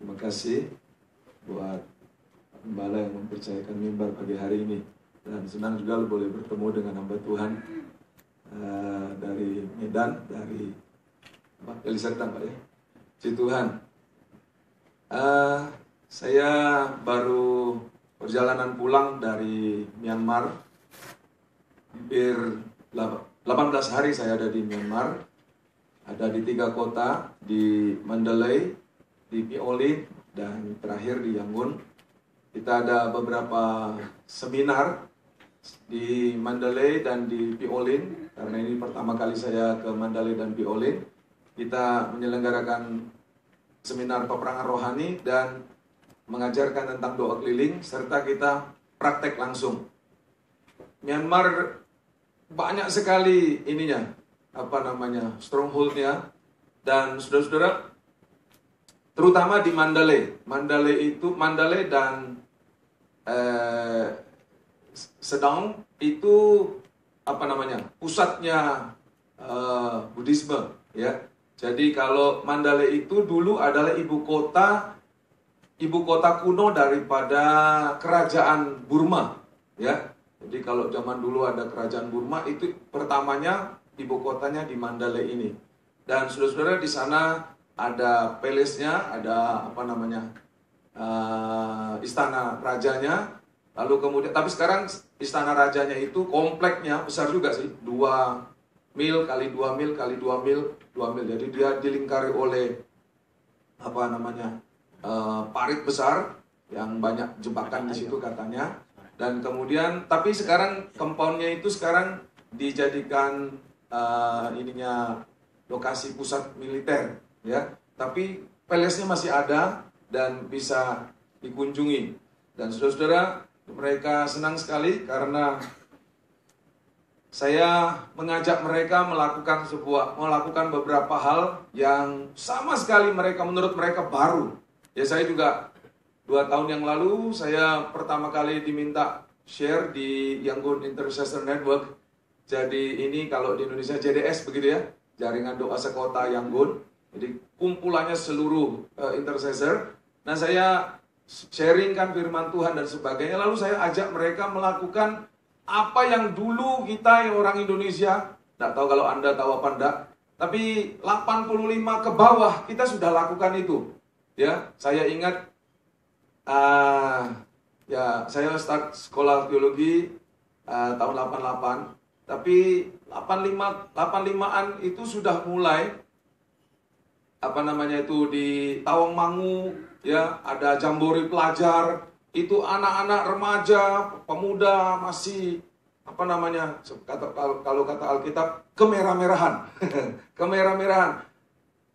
Terima kasih buat Gembala yang mempercayakan mimbar pagi hari ini. Dan senang juga boleh bertemu dengan hamba Tuhan dari Medan, dari Eliserdang Pak ya. Puji Tuhan. Saya baru perjalanan pulang dari Myanmar. Hampir 18 hari saya ada di Myanmar. Ada di 3 kota, di Mandalay, di Piolin, dan terakhir di Yangon. Kita ada beberapa seminar di Mandalay dan di Piolin, karena ini pertama kali saya ke Mandalay dan Piolin. Kita menyelenggarakan seminar peperangan rohani dan mengajarkan tentang doa keliling, serta kita praktek langsung. Myanmar banyak sekali ininya, strongholdnya, dan saudara-saudara, terutama di Mandalay. Mandalay dan Sedang itu pusatnya Buddhisme ya. Jadi kalau Mandalay itu dulu adalah ibu kota kuno daripada kerajaan Burma ya. Jadi kalau zaman dulu ada kerajaan Burma, itu pertamanya ibu kotanya di Mandalay ini. Dan saudara-saudara, di sana ada palace-nya, ada istana rajanya. Lalu kemudian, tapi sekarang istana rajanya itu kompleknya besar juga sih, 2 mil kali 2 mil kali 2 mil. Jadi dia dilingkari oleh parit besar yang banyak jebakan di situ katanya. Dan kemudian, tapi sekarang compound-nya itu sekarang dijadikan lokasi pusat militer ya. Tapi palace-nya masih ada dan bisa dikunjungi. Dan saudara-saudara, mereka senang sekali karena saya mengajak mereka melakukan beberapa hal yang sama sekali menurut mereka baru. Ya, saya juga 2 tahun yang lalu saya pertama kali diminta share di Yangon Intercessor Network. Jadi ini kalau di Indonesia JDS begitu ya, Jaringan Doa Sekota Yangon. Jadi kumpulannya seluruh intercessor. Nah, saya sharingkan firman Tuhan dan sebagainya. Lalu saya ajak mereka melakukan apa yang dulu kita orang Indonesia, tidak tahu kalau Anda tahu apa enggak, tapi 85 ke bawah kita sudah lakukan itu. Ya, saya ingat saya start sekolah teologi tahun 88, tapi 85-an itu sudah mulai di Tawangmangu ya, ada jambore pelajar, itu anak-anak remaja, pemuda masih kalau kata Alkitab kemerah-merahan. Kemerah-merahan.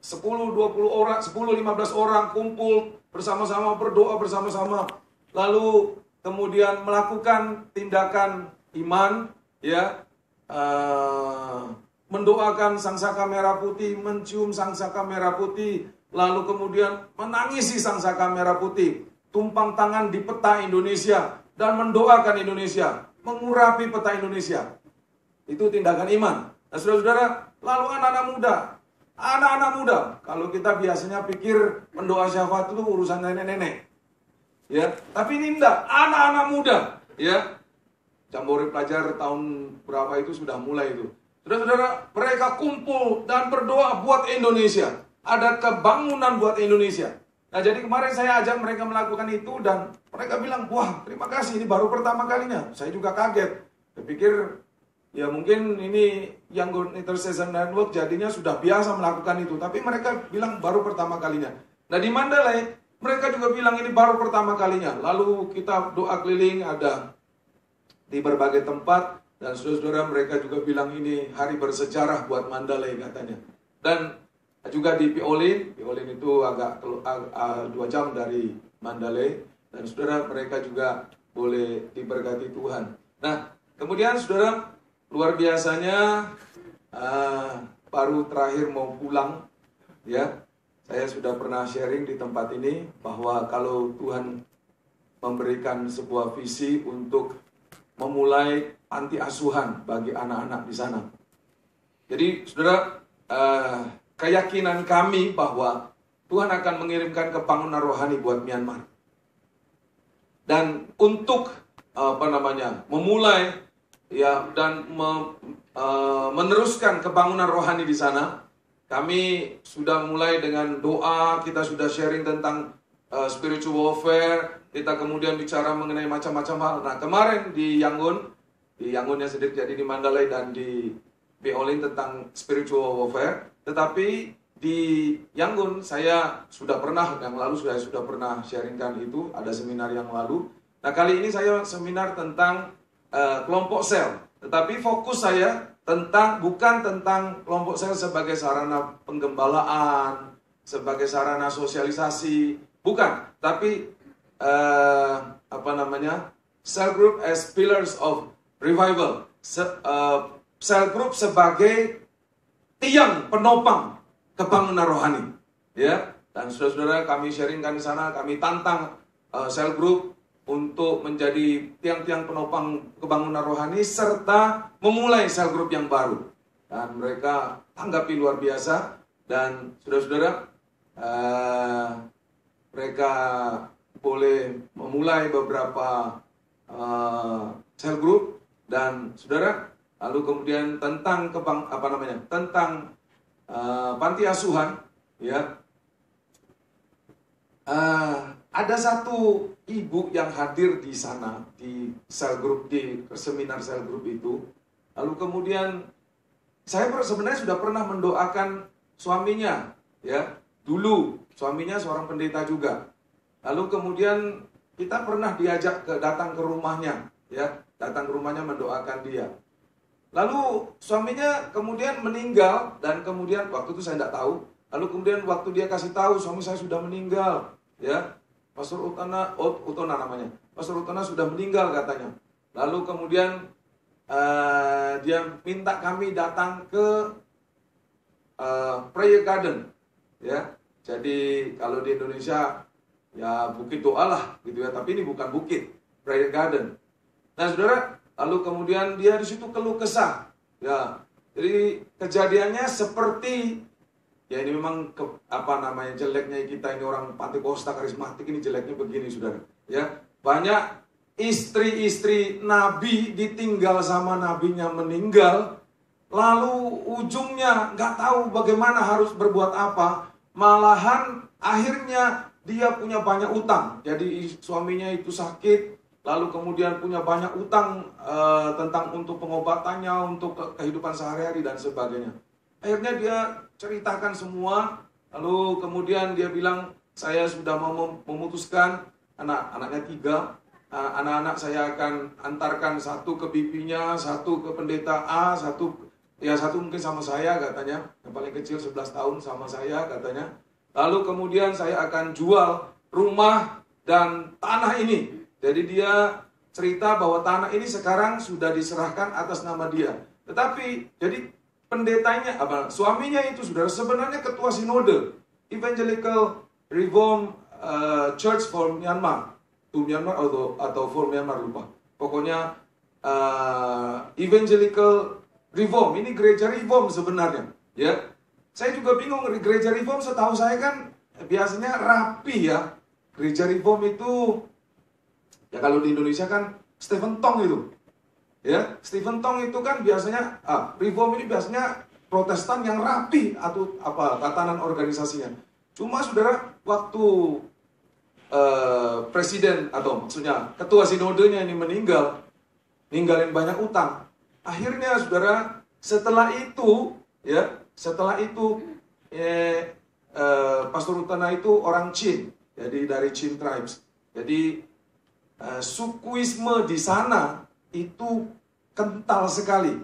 10-20 orang, 10-15 orang kumpul bersama-sama, berdoa bersama-sama. Lalu kemudian melakukan tindakan iman ya, mendoakan sangsaka merah putih, mencium sangsaka merah putih, lalu kemudian menangisi sangsaka merah putih, tumpang tangan di peta Indonesia dan mendoakan Indonesia, mengurapi peta Indonesia. Itu tindakan iman. Nah, saudara-saudara, lalu anak-anak muda, kalau kita biasanya pikir mendoa syafaat itu urusan nenek-nenek. Ya, tapi ini enggak, anak-anak muda, ya. Jambore pelajar tahun berapa itu sudah mulai itu. Saudara-saudara, mereka kumpul dan berdoa buat Indonesia. Ada kebangunan buat Indonesia. Nah, jadi kemarin saya ajak mereka melakukan itu dan mereka bilang, wah, terima kasih, ini baru pertama kalinya. Saya juga kaget. Saya pikir, ya mungkin ini Yangon Intercessor Network jadinya sudah biasa melakukan itu. Tapi mereka bilang baru pertama kalinya. Nah, di Mandalay, mereka juga bilang ini baru pertama kalinya. Lalu kita doa keliling ada di berbagai tempat. Dan saudara-saudara, mereka juga bilang ini hari bersejarah buat Mandalay katanya. Dan juga di Piolin itu agak 2 jam dari Mandalay. Dan saudara, mereka juga boleh diberkati Tuhan. Nah, kemudian saudara, luar biasanya baru terakhir mau pulang ya. Saya sudah pernah sharing di tempat ini bahwa kalau Tuhan memberikan sebuah visi untuk memulai panti asuhan bagi anak-anak di sana. Jadi, saudara, keyakinan kami bahwa Tuhan akan mengirimkan kebangunan rohani buat Myanmar. Dan untuk memulai ya dan meneruskan kebangunan rohani di sana, kami sudah mulai dengan doa, kita sudah sharing tentang spiritual warfare, kita kemudian bicara mengenai macam-macam hal. Nah, kemarin di Yangonnya sendiri, jadi di Mandalay dan di Beolin tentang spiritual warfare. Tetapi di Yangon saya sudah pernah, yang lalu saya sudah pernah sharingkan itu, ada seminar yang lalu. Nah, kali ini saya seminar tentang kelompok sel. Tetapi fokus saya bukan tentang kelompok sel sebagai sarana penggembalaan, sebagai sarana sosialisasi, bukan. Tapi cell group as pillars of revival. Cell group sebagai tiang penopang kebangunan rohani, ya. Dan saudara-saudara, kami sharingkan di sana, kami tantang cell group untuk menjadi tiang-tiang penopang kebangunan rohani serta memulai cell group yang baru. Dan mereka tanggapi luar biasa, dan saudara-saudara, mereka boleh memulai beberapa cell group. Dan saudara, lalu kemudian tentang tentang panti asuhan, ya. Ada satu ibu yang hadir di sana di cell group, di seminar cell group itu. Lalu kemudian saya sebenarnya sudah pernah mendoakan suaminya, ya. Dulu suaminya seorang pendeta juga. Lalu kemudian kita pernah diajak datang ke rumahnya, ya, datang ke rumahnya mendoakan dia. Lalu suaminya kemudian meninggal, dan kemudian waktu itu saya tidak tahu. Lalu kemudian waktu dia kasih tahu, suami saya sudah meninggal, ya. Pastor Utona namanya. Pastor Utona sudah meninggal katanya. Lalu kemudian dia minta kami datang ke prayer garden, ya. Jadi kalau di Indonesia ya bukit doa lah gitu ya, tapi ini bukan bukit, prayer garden. Nah, saudara, lalu kemudian dia di situ keluh kesah, ya. Jadi kejadiannya seperti, ya ini memang jeleknya kita ini orang Pantekosta karismatik ini, jeleknya begini, saudara. Ya, banyak istri-istri nabi ditinggal sama nabinya meninggal, lalu ujungnya nggak tahu bagaimana harus berbuat apa, malahan akhirnya dia punya banyak utang. Jadi suaminya itu sakit, lalu kemudian punya banyak utang tentang untuk pengobatannya, untuk kehidupan sehari-hari dan sebagainya. Akhirnya dia ceritakan semua, lalu kemudian dia bilang, saya sudah memutuskan, anaknya 3, anak-anak saya akan antarkan, satu ke bibinya, satu ke pendeta A, satu mungkin sama saya katanya, yang paling kecil 11 tahun sama saya katanya. Lalu kemudian saya akan jual rumah dan tanah ini. Jadi dia cerita bahwa tanah ini sekarang sudah diserahkan atas nama dia. Tetapi jadi pendetanya, suaminya itu saudara sebenarnya ketua sinode Evangelical Reform Church for Myanmar, atau for Myanmar, lupa. Pokoknya Evangelical Reform, ini gereja Reform sebenarnya, ya. Saya juga bingung, gereja Reform setahu saya kan biasanya rapi, ya. Gereja Reform itu, ya kalau di Indonesia kan Stephen Tong itu, ya. Stephen Tong itu kan biasanya, Reform ini biasanya Protestan yang rapi atau tatanan organisasinya. Cuma saudara, waktu presiden atau maksudnya ketua sinodenya ini ninggalin banyak utang. Akhirnya saudara, setelah itu Pastor Utana itu orang Chin, jadi dari Chin tribes. Jadi sukuisme di sana itu kental sekali.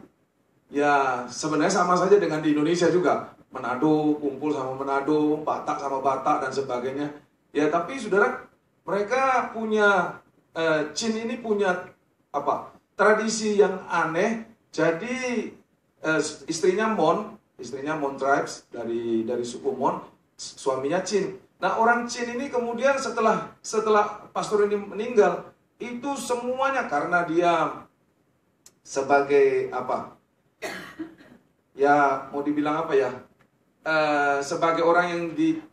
Ya sebenarnya sama saja dengan di Indonesia juga. Manado kumpul sama Manado, Batak sama Batak dan sebagainya. Ya tapi saudara, mereka punya Chin ini punya tradisi yang aneh. Jadi istrinya Mon tribes dari suku Mon, suaminya Chin. Nah orang Chin ini kemudian setelah pastor ini meninggal, itu semuanya karena dia sebagai ya mau dibilang sebagai orang yang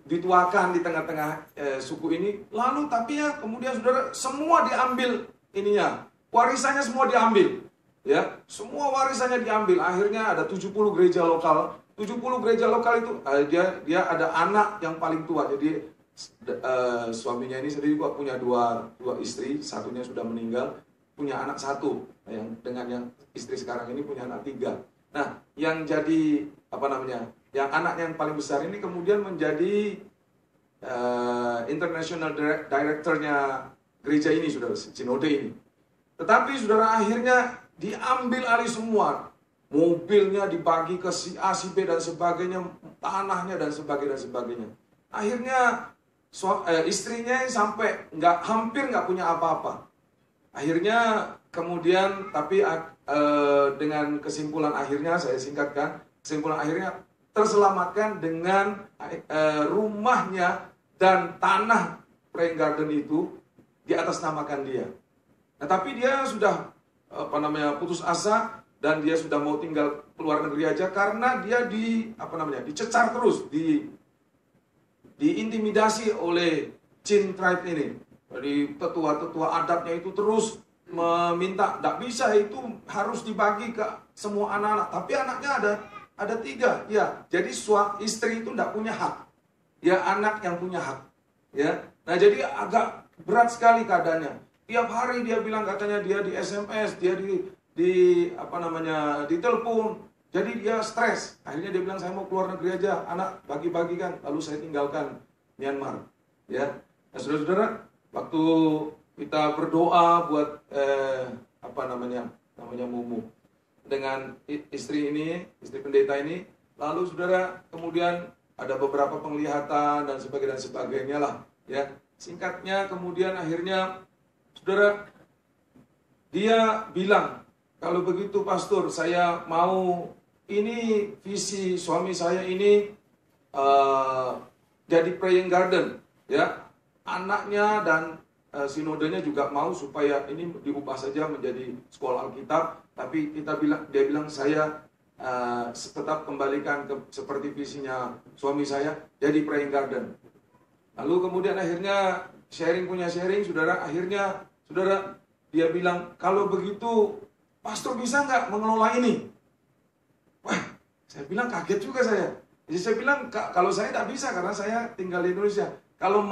dituakan di tengah-tengah suku ini. Lalu tapi ya kemudian saudara, semua diambil ininya, warisannya semua diambil, ya, semua warisannya diambil. Akhirnya ada 70 gereja lokal. 70 gereja lokal itu dia ada anak yang paling tua. Jadi suaminya ini sendiri juga punya dua istri, satunya sudah meninggal, punya anak satu. Yang dengan yang istri sekarang ini punya anak 3. Nah, yang jadi yang anaknya yang paling besar ini kemudian menjadi international directornya gereja ini, saudara, sinode ini. Tetapi saudara, akhirnya diambil alih semua. Mobilnya dibagi ke si A, si B dan sebagainya, tanahnya dan sebagainya. Akhirnya istrinya sampai hampir nggak punya apa-apa. Akhirnya kemudian tapi dengan kesimpulan akhirnya, saya singkatkan, kesimpulan akhirnya terselamatkan dengan rumahnya dan tanah Praying Garden itu diatasnamakan dia. Nah, tapi dia sudah putus asa dan dia sudah mau tinggal keluar negeri aja karena dia dicecar terus, diintimidasi oleh Chin tribe ini. Jadi tetua-tetua adatnya itu terus meminta, tidak bisa, itu harus dibagi ke semua anak-anak. Tapi anaknya ada 3, ya. Jadi istri itu tidak punya hak, ya, anak yang punya hak, ya. Nah, jadi agak berat sekali keadaannya. Tiap hari dia bilang, katanya dia di SMS, dia di telepon. Jadi dia stres. Akhirnya dia bilang, saya mau keluar negeri aja, anak bagi-bagikan, lalu saya tinggalkan Myanmar, ya. Nah, saudara-saudara, waktu kita berdoa buat Mumu dengan istri pendeta ini, lalu saudara, kemudian ada beberapa penglihatan dan sebagainya lah, ya. Singkatnya kemudian akhirnya saudara, dia bilang, kalau begitu pastor, saya mau, ini visi suami saya ini jadi Praying Garden, ya. Anaknya dan sinodenya juga mau supaya ini diubah saja menjadi sekolah Alkitab, tapi dia bilang saya tetap kembalikan seperti visinya suami saya, jadi Praying Garden. Lalu kemudian akhirnya punya sharing, saudara. Akhirnya saudara, dia bilang, kalau begitu pastor bisa nggak mengelola ini? Wah, saya bilang kaget juga saya. Jadi saya bilang, kalau saya tidak bisa karena saya tinggal di Indonesia. Kalau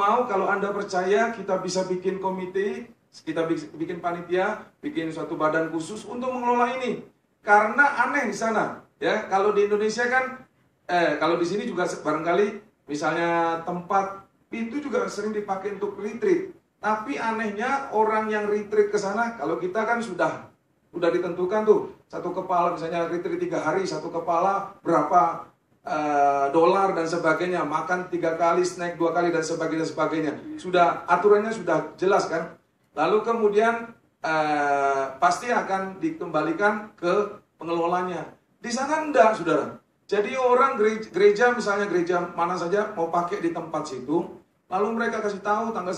Anda percaya, kita bisa bikin komite, kita bikin panitia, bikin suatu badan khusus untuk mengelola ini. Karena aneh di sana, ya. Kalau di Indonesia kan, kalau di sini juga barangkali, misalnya tempat itu juga sering dipakai untuk retreat. Tapi anehnya orang yang retreat ke sana, kalau kita kan sudah ditentukan tuh, satu kepala misalnya retreat 3 hari, satu kepala berapa dolar dan sebagainya, makan 3 kali, snack 2 kali dan sebagainya. Sudah aturannya sudah jelas kan. Lalu kemudian pasti akan dikembalikan ke pengelolanya. Di sana enggak, saudara. Jadi orang gereja misalnya gereja mana saja mau pakai di tempat situ, lalu mereka kasih tahu tanggal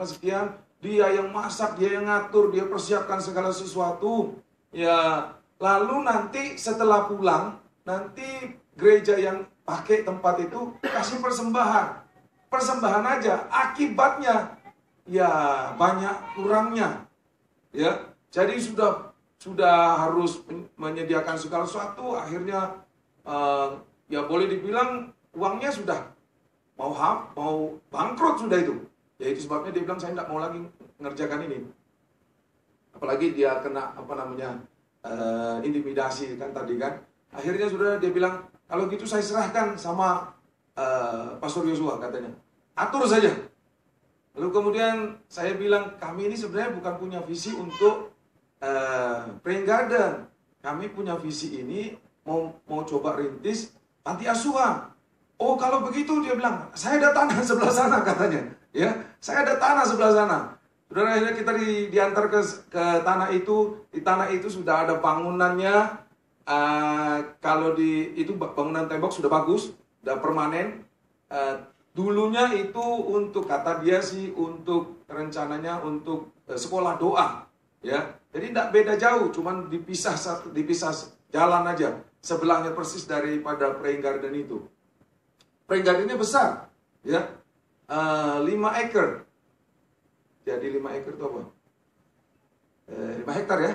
sekian, dia yang masak, dia yang ngatur, dia persiapkan segala sesuatu. Ya, lalu nanti setelah pulang, nanti gereja yang pakai tempat itu kasih persembahan aja. Akibatnya ya banyak kurangnya, ya. Jadi sudah harus menyediakan segala sesuatu. Akhirnya ya boleh dibilang uangnya sudah mau bangkrut sudah itu. Ya itu sebabnya dia bilang, saya tidak mau lagi mengerjakan ini. Apalagi dia kena intimidasi kan tadi kan. Akhirnya sudah dia bilang, kalau gitu saya serahkan sama Pastor Yosua, katanya. Atur saja. Lalu kemudian saya bilang, kami ini sebenarnya bukan punya visi untuk Praying Garden. Kami punya visi ini mau coba rintis panti asuhan. Oh, kalau begitu dia bilang, saya ada tanah sebelah sana, katanya. Ya, saya ada tanah sebelah sana. Saudara, akhirnya kita diantar ke tanah itu. Di tanah itu sudah ada bangunannya. Kalau itu bangunan tembok sudah bagus, sudah permanen. Dulunya itu untuk, kata dia sih, untuk rencananya untuk sekolah doa, ya. Jadi tidak beda jauh, cuman dipisah jalan aja. Sebelahnya persis daripada Praying Garden itu. Rain gardennya besar, ya, 5 acre. Jadi 5 acre itu apa? 5 hektar ya,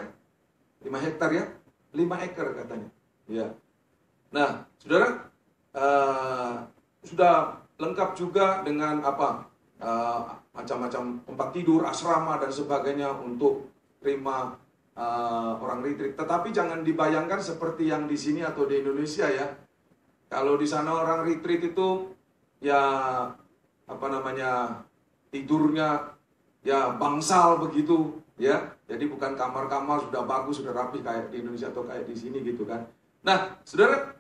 5 hektar ya, 5 acre katanya. Ya. Nah, saudara, sudah lengkap juga dengan apa? Macam-macam tempat tidur, asrama dan sebagainya untuk terima orang retreat. Tetapi jangan dibayangkan seperti yang di sini atau di Indonesia ya. Kalau di sana orang retreat itu ya apa namanya, tidurnya ya bangsal begitu ya. Jadi bukan kamar-kamar sudah bagus, sudah rapi kayak di Indonesia atau kayak di sini gitu kan. Nah, saudara,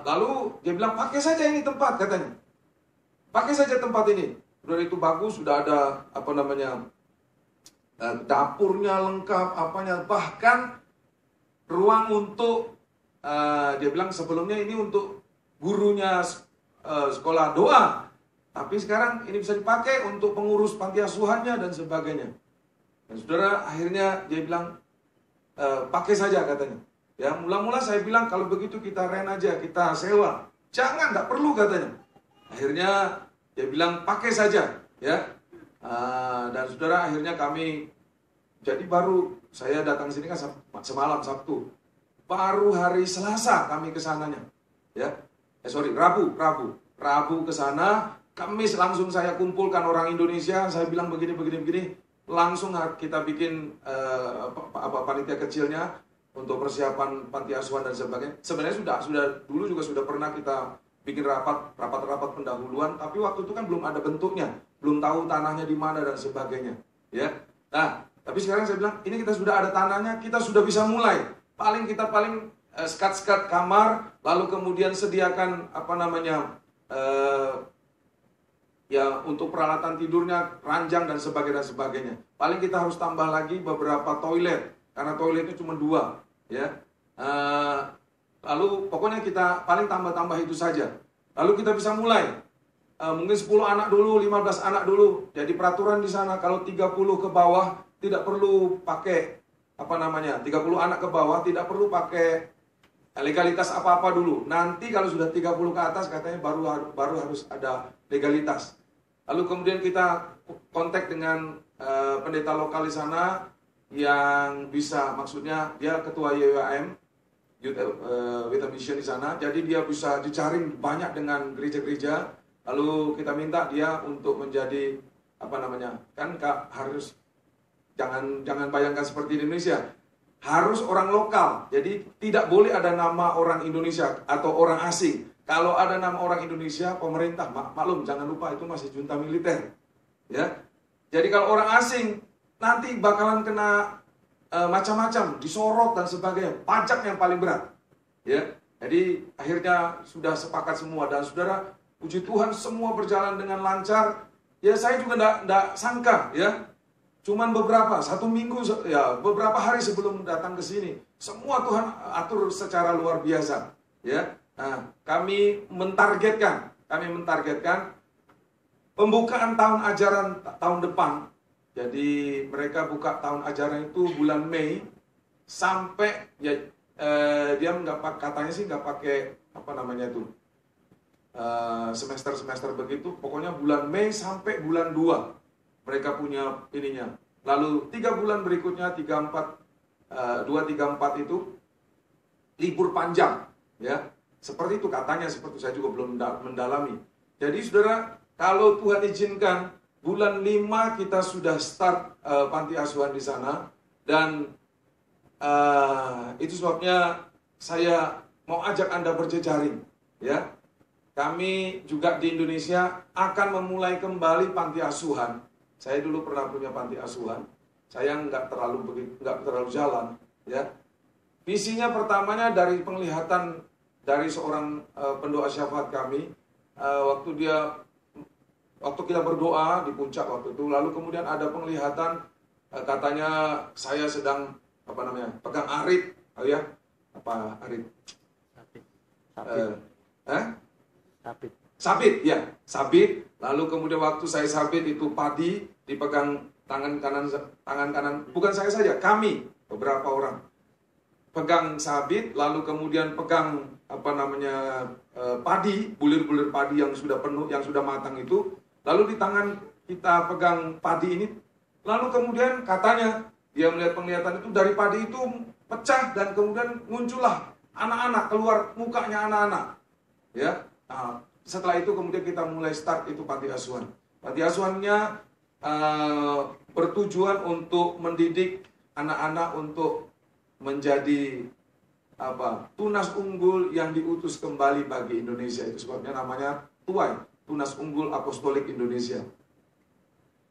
lalu dia bilang pakai saja ini tempat katanya. Pakai saja tempat ini. Sudah itu bagus, sudah ada apa namanya, dapurnya lengkap, apanya, bahkan ruang untuk dia bilang sebelumnya ini untuk gurunya sekolah doa, tapi sekarang ini bisa dipakai untuk pengurus panti asuhannya dan sebagainya. Dan saudara, akhirnya dia bilang pakai saja katanya. Ya, mula-mula saya bilang kalau begitu kita rent aja, kita sewa. Jangan, nggak perlu katanya. Akhirnya dia bilang pakai saja, ya. Dan saudara, akhirnya kami, jadi baru saya datang sini kan semalam Sabtu. Baru hari Selasa kami ke sananya. Ya. Rabu ke sana, Kamis langsung saya kumpulkan orang Indonesia, saya bilang begini. Langsung kita bikin panitia kecilnya untuk persiapan panti asuhan dan sebagainya. Sebenarnya dulu juga sudah pernah kita bikin rapat pendahuluan, tapi waktu itu kan belum ada bentuknya, belum tahu tanahnya di mana dan sebagainya. Ya. Nah, tapi sekarang saya bilang, ini kita sudah ada tanahnya, kita sudah bisa mulai. Paling sekat-sekat kamar, lalu kemudian sediakan apa namanya, ya untuk peralatan tidurnya, ranjang dan sebagainya. Paling kita harus tambah lagi beberapa toilet, karena toiletnya cuma 2, ya. Lalu pokoknya kita paling tambah itu saja. Lalu kita bisa mulai. Mungkin 10 anak dulu, 15 anak dulu. Jadi peraturan di sana kalau 30 ke bawah tidak perlu pakai apa namanya, 30 anak ke bawah tidak perlu pakai legalitas apa-apa dulu. Nanti kalau sudah 30 ke atas katanya baru harus ada legalitas. Lalu kemudian kita kontak dengan pendeta lokal di sana yang bisa, maksudnya dia ketua YWAM, Youth with a Mission di sana. Jadi dia bisa dijaring banyak dengan gereja-gereja. Lalu kita minta dia untuk menjadi apa namanya, kan harus jangan bayangkan seperti di Indonesia. Harus orang lokal. Jadi tidak boleh ada nama orang Indonesia atau orang asing. Kalau ada nama orang Indonesia, pemerintah maklum, jangan lupa itu masih junta militer. Ya. Jadi kalau orang asing nanti bakalan kena macam-macam, disorot dan sebagainya. Pajak yang paling berat. Ya. Jadi akhirnya sudah sepakat semua. Dan saudara, puji Tuhan semua berjalan dengan lancar. Ya saya juga enggak sangka ya. Cuman beberapa hari sebelum datang ke sini, semua Tuhan atur secara luar biasa. Ya. Nah, kami mentargetkan pembukaan tahun ajaran tahun depan. Jadi mereka buka tahun ajaran itu bulan Mei sampai ya dia katanya sih nggak pakai apa namanya itu semester begitu. Pokoknya bulan Mei sampai bulan 2 mereka punya ininya. Lalu 3 bulan berikutnya 2, 3, 4 itu libur panjang, ya. Seperti itu katanya, seperti saya juga belum mendalami. Jadi saudara, kalau Tuhan izinkan bulan 5 kita sudah start panti asuhan di sana. Dan itu sebabnya saya mau ajak Anda berjejaring. Ya. Kami juga di Indonesia akan memulai kembali panti asuhan. Saya dulu pernah punya panti asuhan. Saya nggak terlalu jalan. Ya. Visinya pertamanya dari penglihatan dari seorang pendoa syafaat kami. Waktu kita berdoa di puncak waktu itu, lalu kemudian ada penglihatan, katanya saya sedang pegang arit, ya, apa arit? Sabit, ya, sabit. Lalu kemudian waktu saya sabit itu padi dipegang tangan kanan, bukan saya saja, kami beberapa orang pegang sabit, lalu kemudian pegang padi, bulir-bulir padi yang sudah penuh, yang sudah matang itu. Lalu di tangan kita pegang padi ini, lalu kemudian katanya dia melihat penglihatan itu dari padi itu pecah dan kemudian muncullah anak-anak, keluar mukanya anak-anak. Ya, nah, setelah itu kemudian kita mulai start itu panti asuhan. Panti asuhannya bertujuan untuk mendidik anak-anak untuk menjadi tunas unggul yang diutus kembali bagi Indonesia. Itu sebabnya namanya TUAI, Tunas Unggul Apostolik Indonesia.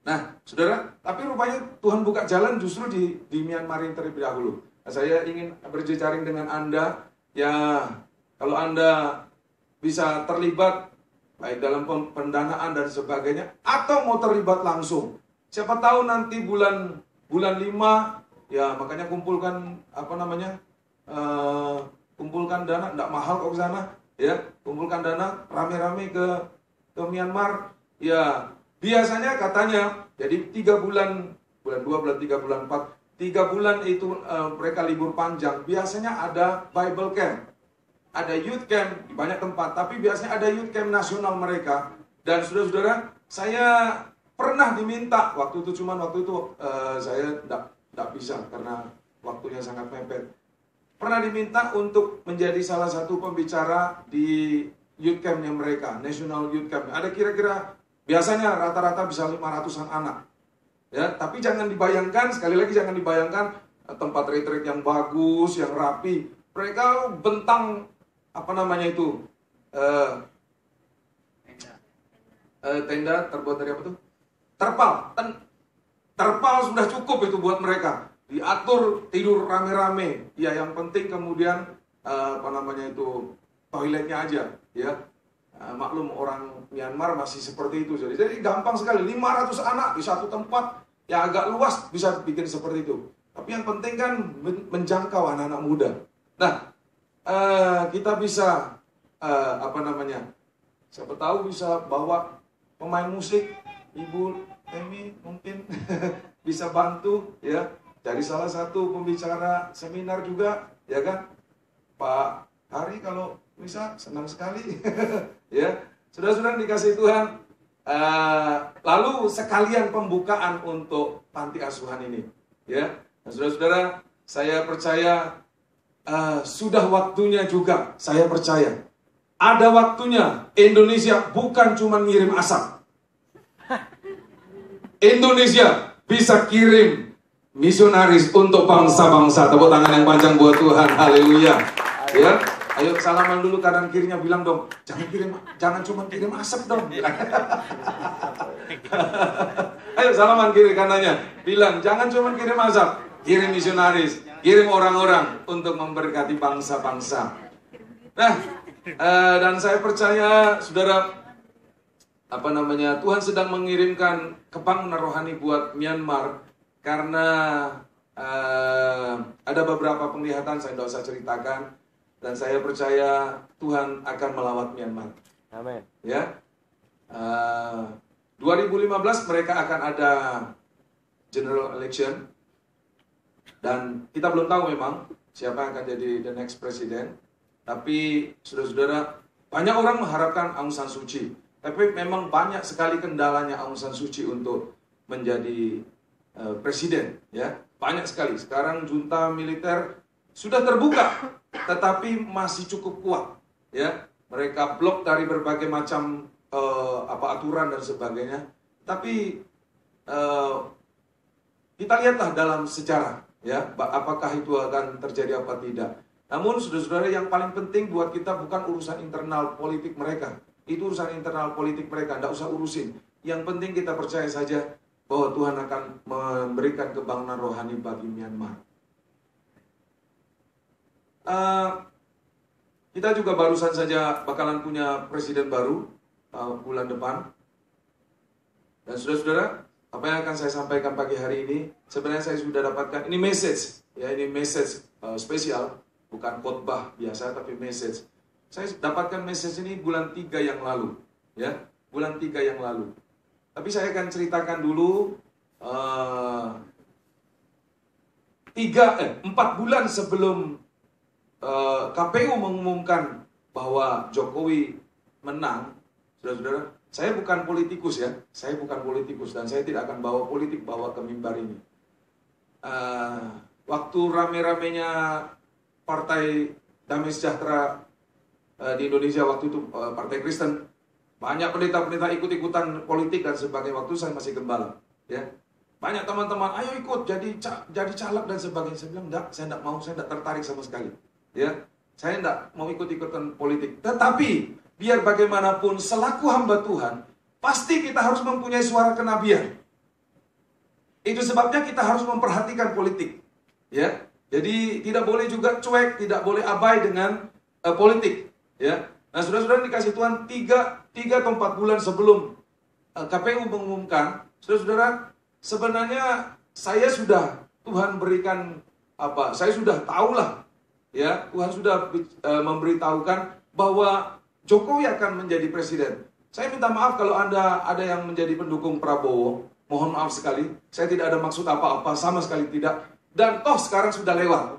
Nah, saudara, tapi rupanya Tuhan buka jalan justru di Myanmar ini terlebih dahulu. Nah, saya ingin berjejaring dengan Anda, ya kalau Anda bisa terlibat baik dalam pendanaan dan sebagainya, atau mau terlibat langsung. Siapa tahu nanti bulan 5, ya makanya kumpulkan kumpulkan dana, enggak mahal kok ke sana, ya, kumpulkan dana rame-rame ke Myanmar, ya. Biasanya katanya, jadi 3 bulan 2, bulan 3, bulan 4, 3 bulan itu mereka libur panjang. Biasanya ada Bible Camp, ada Youth Camp di banyak tempat, tapi biasanya ada Youth Camp nasional mereka. Dan saudara-saudara, saya pernah diminta, waktu itu saya tidak bisa karena waktunya sangat mepet. Pernah diminta untuk menjadi salah satu pembicara di Youth Camp-nya mereka, National Youth Camp. Ada kira-kira biasanya rata-rata bisa 500-an anak. Ya, tapi jangan dibayangkan, sekali lagi jangan dibayangkan tempat retreat yang bagus, yang rapi. Mereka bentang tenda terbuat dari apa tuh? Terpal sudah cukup itu buat mereka. Diatur tidur rame-rame. Ya, yang penting kemudian toiletnya aja, ya. Maklum orang Myanmar masih seperti itu. Jadi gampang sekali, 500 anak di satu tempat yang agak luas bisa bikin seperti itu. Tapi yang penting kan menjangkau anak-anak muda. Nah, kita bisa siapa tahu bisa bawa pemain musik, Ibu Emi mungkin bisa bantu, ya, dari salah satu pembicara seminar juga, ya kan, Pak Hari kalau bisa senang sekali. Ya, saudara-saudara dikasih Tuhan. Lalu sekalian pembukaan untuk panti asuhan ini, ya. Nah, saudara-saudara, saya percaya sudah waktunya juga. Saya percaya ada waktunya Indonesia bukan cuma ngirim asap. Indonesia bisa kirim misionaris untuk bangsa-bangsa. Tepuk tangan yang panjang buat Tuhan. Haleluya. Ya. Ayo salaman dulu kanan kirinya, bilang dong, jangan cuma kirim asap dong. Ayo salaman kiri kanannya, bilang jangan cuma kirim asap, kirim misionaris, kirim orang-orang untuk memberkati bangsa-bangsa. Nah, dan saya percaya saudara, Tuhan sedang mengirimkan kebangunan rohani buat Myanmar karena ada beberapa penglihatan saya tidak usah ceritakan. Dan saya percaya Tuhan akan melawat Myanmar. Amin. Ya, 2015 mereka akan ada general election. Dan kita belum tahu memang siapa yang akan jadi the next president. Tapi saudara-saudara, banyak orang mengharapkan Aung San Suu Kyi. Tapi memang banyak sekali kendalanya Aung San Suu Kyi untuk menjadi presiden. Ya, banyak sekali. Sekarang junta militer sudah terbuka, tetapi masih cukup kuat, ya. Mereka blok dari berbagai macam aturan dan sebagainya. Tapi kita lihatlah dalam sejarah, ya, apakah itu akan terjadi apa tidak. Namun saudara-saudara, yang paling penting buat kita bukan urusan internal politik mereka. Itu urusan internal politik mereka, tidak usah urusin. Yang penting kita percaya saja bahwa Tuhan akan memberikan kebangunan rohani bagi Myanmar. Kita juga barusan saja bakalan punya presiden baru bulan depan. Dan saudara-saudara, apa yang akan saya sampaikan pagi hari ini, sebenarnya saya sudah dapatkan, ini message, ya, ini message spesial, bukan khotbah biasa, tapi message. Saya dapatkan message ini bulan 3 yang lalu, ya, bulan 3 yang lalu. Tapi saya akan ceritakan dulu 4 bulan sebelum KPU mengumumkan bahwa Jokowi menang, saudara-saudara, saya bukan politikus ya, saya bukan politikus dan saya tidak akan bawa politik bawa ke mimbar ini. Waktu rame-ramenya Partai Damai Sejahtera di Indonesia waktu itu, Partai Kristen, banyak pendeta-pendeta ikut-ikutan politik dan sebagainya. Waktu saya masih gembala, ya. Banyak teman-teman, ayo ikut jadi caleg dan sebagainya. Saya bilang, enggak, saya enggak mau, saya enggak tertarik sama sekali. Ya, saya enggak mau ikut-ikutan politik. Tetapi biar bagaimanapun selaku hamba Tuhan, pasti kita harus mempunyai suara kenabian. Itu sebabnya kita harus memperhatikan politik. Ya, jadi tidak boleh juga cuek, tidak boleh abai dengan politik. Ya, nah saudara-saudara dikasih Tuhan 3 atau 4 bulan sebelum KPU mengumumkan, saudara-saudara, sebenarnya saya sudah Tuhan berikan apa? Saya sudah tahulah, ya Tuhan sudah memberitahukan bahwa Jokowi akan menjadi presiden. Saya minta maaf kalau Anda ada yang menjadi pendukung Prabowo. Mohon maaf sekali, saya tidak ada maksud apa-apa, sama sekali tidak. Dan toh sekarang sudah lewat.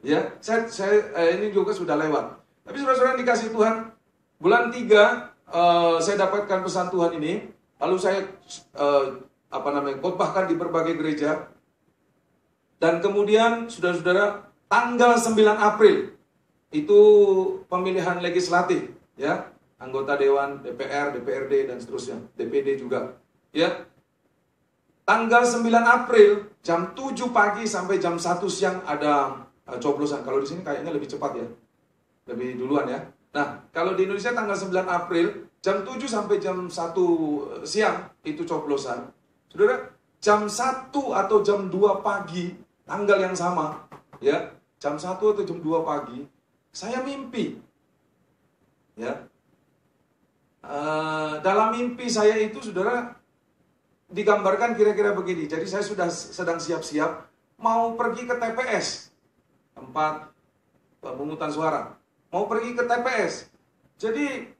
Ya, saya ini juga sudah lewat. Tapi saudara-saudara dikasih Tuhan, bulan 3 saya dapatkan pesan Tuhan ini, lalu saya khotbahkan di berbagai gereja. Dan kemudian saudara-saudara, tanggal 9 April itu pemilihan legislatif, ya, anggota dewan, DPR, DPRD dan seterusnya, DPD juga, ya. Tanggal 9 April jam 7 pagi sampai jam 1 siang ada coblosan. Kalau di sini kayaknya lebih cepat ya. Lebih duluan ya. Nah, kalau di Indonesia tanggal 9 April jam 7 sampai jam 1 siang itu coblosan. Saudara, jam 1 atau jam 2 pagi tanggal yang sama, ya. Jam 1 atau jam 2 pagi saya mimpi. Ya. Dalam mimpi saya itu saudara digambarkan kira-kira begini. Jadi saya sudah sedang siap-siap mau pergi ke TPS, tempat pemungutan suara. Mau pergi ke TPS. Jadi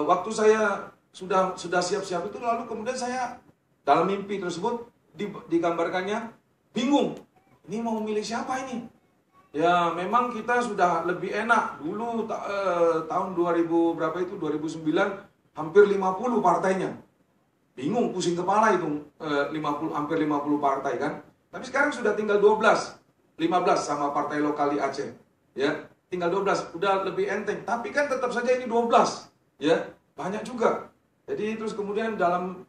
waktu saya sudah siap-siap itu, lalu kemudian saya dalam mimpi tersebut digambarkannya bingung. Ini mau milih siapa ini? Ya memang kita sudah lebih enak dulu tahun 2000 berapa itu 2009 hampir 50 partainya. Bingung, pusing kepala itu, hampir 50 partai kan. Tapi sekarang sudah tinggal 12, 15 sama partai lokal di Aceh. Ya, tinggal 12, udah lebih enteng. Tapi kan tetap saja ini 12, ya, banyak juga. Jadi terus kemudian dalam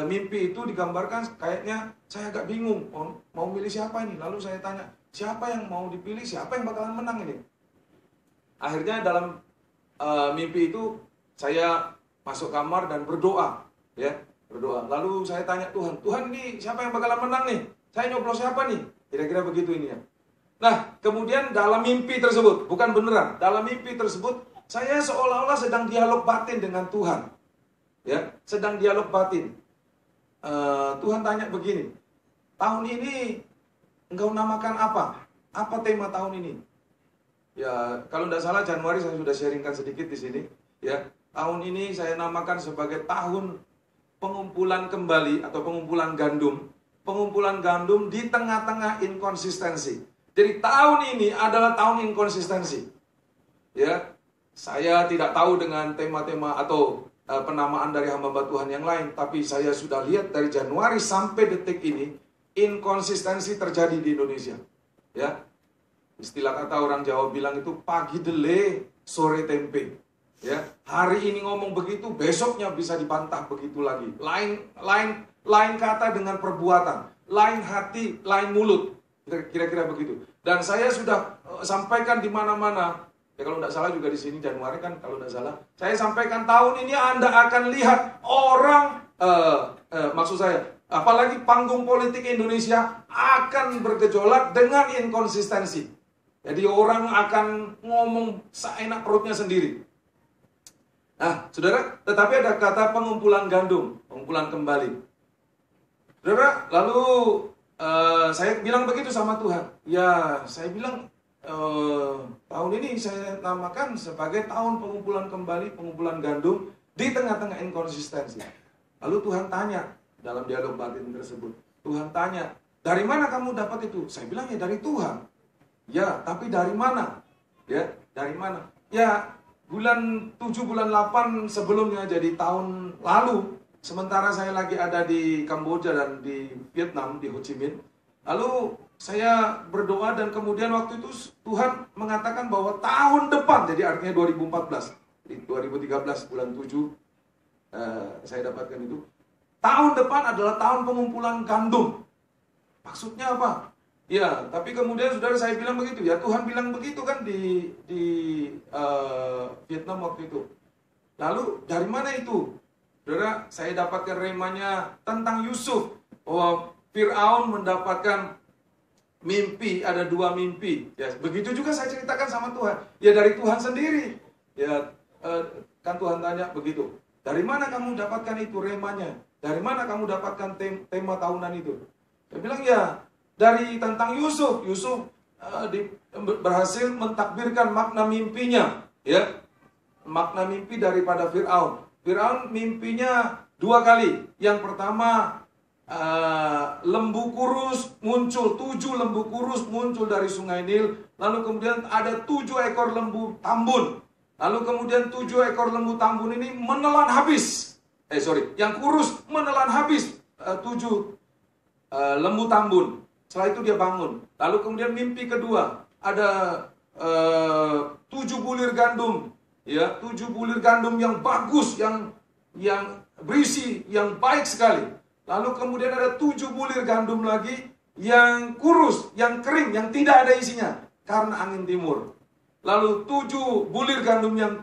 mimpi itu digambarkan kayaknya saya agak bingung, mau milih siapa ini. Lalu saya tanya, siapa yang mau dipilih, siapa yang bakalan menang ini. Akhirnya dalam mimpi itu saya masuk kamar dan berdoa. Ya, berdoa. Lalu saya tanya Tuhan ini siapa yang bakalan menang nih? Saya nyoblos siapa nih? Kira-kira begitu ini ya. Nah, kemudian dalam mimpi tersebut, bukan beneran, dalam mimpi tersebut saya seolah-olah sedang dialog batin dengan Tuhan. Ya, sedang dialog batin. Tuhan tanya begini, tahun ini engkau namakan apa? Apa tema tahun ini? Ya, kalau tidak salah Januari saya sudah sharingkan sedikit di sini. Ya, tahun ini saya namakan sebagai tahun pengumpulan kembali atau pengumpulan gandum di tengah-tengah inkonsistensi. Jadi tahun ini adalah tahun inkonsistensi. Ya, saya tidak tahu dengan tema-tema atau penamaan dari hamba Tuhan yang lain, tapi saya sudah lihat dari Januari sampai detik ini inkonsistensi terjadi di Indonesia. Ya, istilah kata orang Jawa bilang itu pagi dele, sore tempe. Ya, hari ini ngomong begitu, besoknya bisa dibantah begitu lagi. Lain kata dengan perbuatan, lain hati, lain mulut. Kira-kira begitu. Dan saya sudah sampaikan di mana-mana. Ya kalau tidak salah juga di sini Januari kan kalau tidak salah. Saya sampaikan tahun ini Anda akan lihat orang, maksud saya, apalagi panggung politik Indonesia akan bergejolak dengan inkonsistensi. Jadi orang akan ngomong seenak perutnya sendiri. Nah, saudara, tetapi ada kata pengumpulan gandum, pengumpulan kembali. Saudara, lalu saya bilang begitu sama Tuhan. Ya, saya bilang tahun ini saya namakan sebagai tahun pengumpulan kembali, pengumpulan gandum di tengah-tengah inkonsistensi. Lalu Tuhan tanya dalam dialog batin tersebut. Tuhan tanya, dari mana kamu dapat itu? Saya bilang ya dari Tuhan. Ya, tapi dari mana? Ya, dari mana? Ya, bulan 7, bulan 8 sebelumnya, jadi tahun lalu, sementara saya lagi ada di Kamboja dan di Vietnam, di Ho Chi Minh. Lalu saya berdoa dan kemudian waktu itu Tuhan mengatakan bahwa tahun depan, jadi artinya 2014, di 2013 bulan 7, saya dapatkan itu. Tahun depan adalah tahun pengumpulan gandum. Maksudnya apa? Ya, tapi kemudian saudara saya bilang begitu. Ya Tuhan bilang begitu kan di Vietnam waktu itu. Lalu dari mana itu? Saudara, saya dapatkan remanya tentang Yusuf. Bahwa Fir'aun mendapatkan mimpi, ada 2 mimpi. Ya, begitu juga saya ceritakan sama Tuhan. Ya dari Tuhan sendiri. Ya, kan Tuhan tanya begitu. Dari mana kamu dapatkan itu remanya? Dari mana kamu dapatkan tema tahunan itu? Saya bilang ya dari tentang Yusuf. Yusuf berhasil mentakbirkan makna mimpinya. Ya, makna mimpi daripada Fir'aun. Fir'aun mimpinya 2 kali. Yang pertama lembu kurus muncul, 7 lembu kurus muncul dari sungai Nil. Lalu kemudian ada 7 ekor lembu tambun. Lalu kemudian 7 ekor lembu tambun ini menelan habis. Yang kurus menelan habis 7 lembu tambun. Setelah itu dia bangun. Lalu kemudian mimpi kedua, ada 7 bulir gandum. Ya, 7 bulir gandum yang bagus, yang berisi, yang baik sekali. Lalu kemudian ada 7 bulir gandum lagi yang kurus, yang kering, yang tidak ada isinya karena angin timur. Lalu 7 bulir gandum yang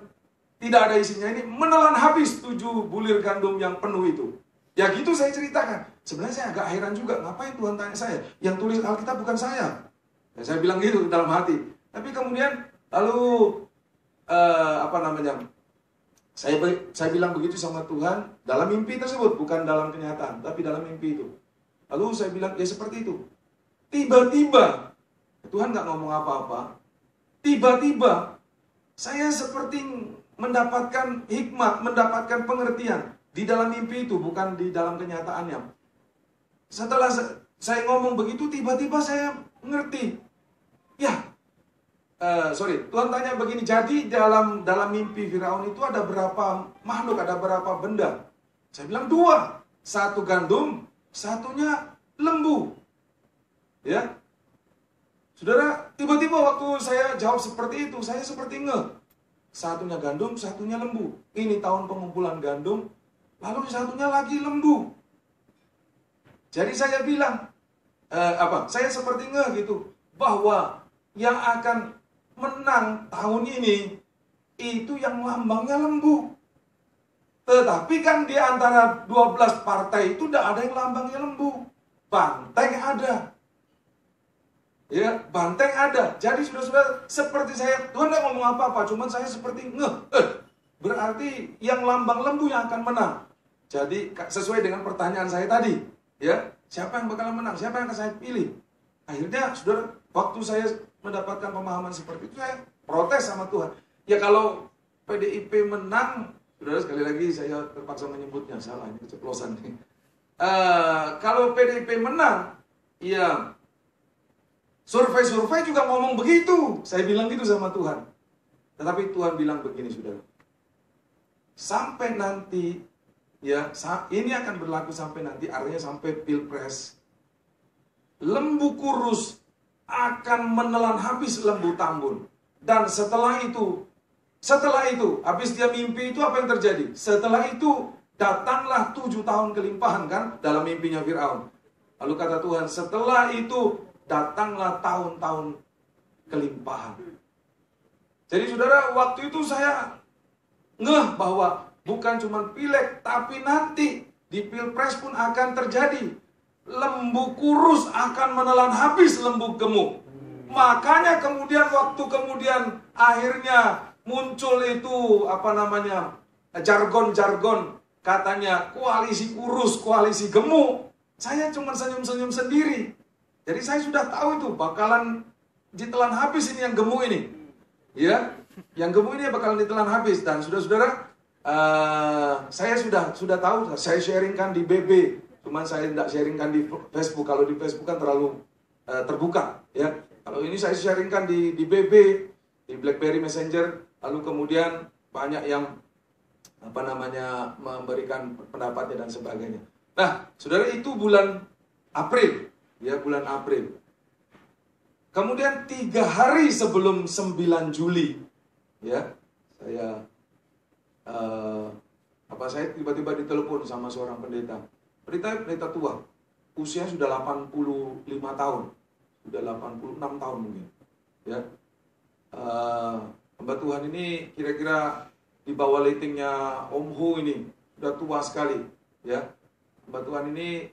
tidak ada isinya ini menelan habis 7 bulir gandum yang penuh itu. Ya gitu saya ceritakan. Sebenarnya saya agak heran juga, ngapain Tuhan tanya saya? Yang tulis Alkitab bukan saya. Ya, saya bilang gitu dalam hati. Tapi kemudian lalu saya bilang begitu sama Tuhan dalam mimpi tersebut, bukan dalam kenyataan, tapi dalam mimpi itu. Lalu saya bilang ya seperti itu. Tiba-tiba Tuhan nggak ngomong apa-apa. Tiba-tiba saya seperti mendapatkan hikmat, mendapatkan pengertian di dalam mimpi itu, bukan di dalam kenyataannya. Setelah saya ngomong begitu, tiba-tiba saya ngerti. Ya, Tuhan tanya begini, jadi dalam mimpi Firaun itu ada berapa makhluk, ada berapa benda? Saya bilang 2, 1 gandum, 1-nya lembu. Ya, saudara, tiba-tiba waktu saya jawab seperti itu, saya seperti ngeh. 1-nya gandum, 1-nya lembu. Ini tahun pengumpulan gandum, lalu 1-nya lagi lembu. Jadi saya bilang, saya seperti ngeh gitu, bahwa yang akan menang tahun ini, itu yang lambangnya lembu. Tetapi kan di antara 12 partai itu tidak ada yang lambangnya lembu. Banteng ada. Ya, banteng ada. Jadi sudah seperti saya, Tuhan tidak ngomong apa-apa, cuman saya seperti ngeh. Berarti yang lambang lembu yang akan menang. Jadi sesuai dengan pertanyaan saya tadi, ya, siapa yang bakalan menang? Siapa yang akan saya pilih? Akhirnya, saudara, waktu saya mendapatkan pemahaman seperti itu, saya protes sama Tuhan. Ya kalau PDIP menang, saudara, sekali lagi saya terpaksa menyebutnya, salah, ini keceplosan. Kalau PDIP menang, ya survei-survei juga ngomong begitu. Saya bilang gitu sama Tuhan. Tetapi Tuhan bilang begini, saudara. Sampai nanti, ya, ini akan berlaku sampai nanti, artinya sampai Pilpres. Lembu kurus akan menelan habis lembu tambun. Dan setelah itu, habis dia mimpi itu apa yang terjadi? Setelah itu, datanglah 7 tahun kelimpahan kan, dalam mimpinya Fir'aun. Lalu kata Tuhan, setelah itu, datanglah tahun-tahun kelimpahan. Jadi saudara, waktu itu saya ngeh bahwa bukan cuma pileg, tapi nanti di Pilpres pun akan terjadi. Lembu kurus akan menelan habis lembu gemuk. Makanya kemudian waktu akhirnya muncul itu jargon-jargon katanya koalisi kurus, koalisi gemuk. Saya cuma senyum-senyum sendiri. Jadi saya sudah tahu itu bakalan ditelan habis ini yang gemuk ini. Ya, yang gemuk ini bakalan ditelan habis. Dan saudara-saudara, saya sudah tahu, saya sharingkan di BB. Cuman saya tidak sharingkan di Facebook. Kalau di Facebook kan terlalu terbuka. Ya, kalau ini saya sharingkan di BB, di BlackBerry Messenger. Lalu kemudian banyak yang memberikan pendapatnya dan sebagainya. Nah, saudara, itu bulan April, ya, bulan April. Kemudian 3 hari sebelum 9 Juli, ya, saya tiba-tiba ditelepon sama seorang pendeta. Pendeta tua, usia sudah 85 tahun, sudah 86 tahun mungkin, ya. Hamba Tuhan ini kira-kira di bawah lightingnya Om Hu ini sudah tua sekali, ya. Hamba Tuhan ini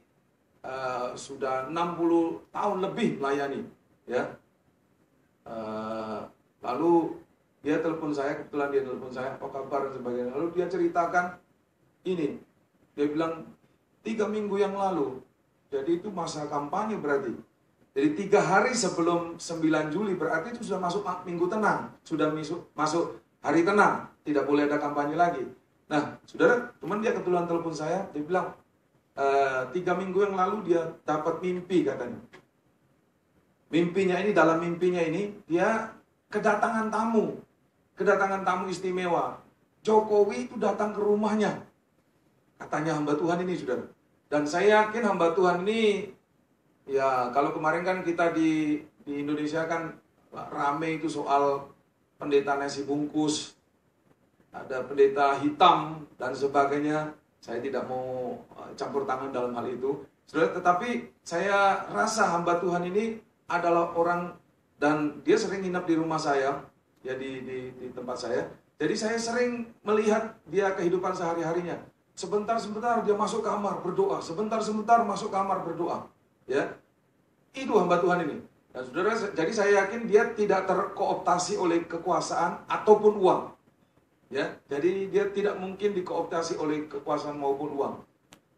sudah 60 tahun lebih melayani, ya. Lalu dia telepon saya, kebetulan dia telepon saya, apa kabar dan sebagainya. Lalu dia ceritakan ini, dia bilang 3 minggu yang lalu, jadi itu masa kampanye berarti. Jadi 3 hari sebelum 9 Juli berarti itu sudah masuk minggu tenang, sudah masuk hari tenang, tidak boleh ada kampanye lagi. Nah, saudara, cuman dia kebetulan telepon saya, dia bilang 3 minggu yang lalu dia dapat mimpi katanya. Mimpinya ini, dalam mimpinya ini dia kedatangan tamu istimewa. Jokowi itu datang ke rumahnya, katanya hamba Tuhan ini, saudara. Dan saya yakin hamba Tuhan ini, ya, kalau kemarin kan kita di Indonesia kan rame itu soal pendeta nasi bungkus, ada pendeta hitam dan sebagainya. Saya tidak mau campur tangan dalam hal itu, saudara. Tetapi saya rasa hamba Tuhan ini adalah orang, dan dia sering nginap di rumah saya, ya, di tempat saya. Jadi saya sering melihat dia kehidupan sehari-harinya. Sebentar-sebentar dia masuk kamar berdoa, sebentar-sebentar masuk kamar berdoa, ya. Itu hamba Tuhan ini. Dan saudara, jadi saya yakin dia tidak terkooptasi oleh kekuasaan ataupun uang, ya. Jadi dia tidak mungkin dikooptasi oleh kekuasaan maupun uang.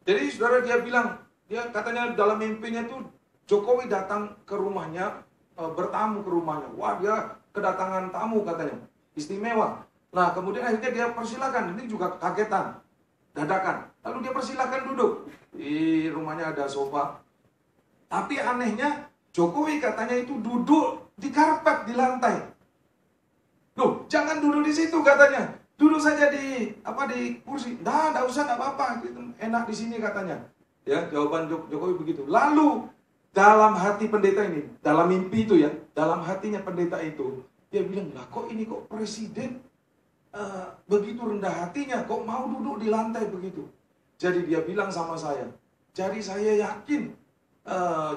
Jadi saudara, dia bilang, dia katanya dalam mimpinya tuh Jokowi datang ke rumahnya, bertamu ke rumahnya. Wah, dia kedatangan tamu katanya, istimewa. Nah, kemudian akhirnya dia persilakan, ini juga kagetan, dadakan. Lalu dia persilakan duduk. Di rumahnya ada sofa. Tapi anehnya, Jokowi katanya itu duduk di karpet, di lantai. Loh, jangan duduk di situ katanya. Duduk saja di kursi. Nggak usah, nggak apa-apa. Enak di sini katanya. Ya, jawaban Jokowi begitu. Lalu dalam hati pendeta ini, dalam mimpi itu, ya, dalam hatinya pendeta itu, dia bilang, lah kok ini kok presiden begitu rendah hatinya, kok mau duduk di lantai begitu. Jadi dia bilang sama saya, jadi saya yakin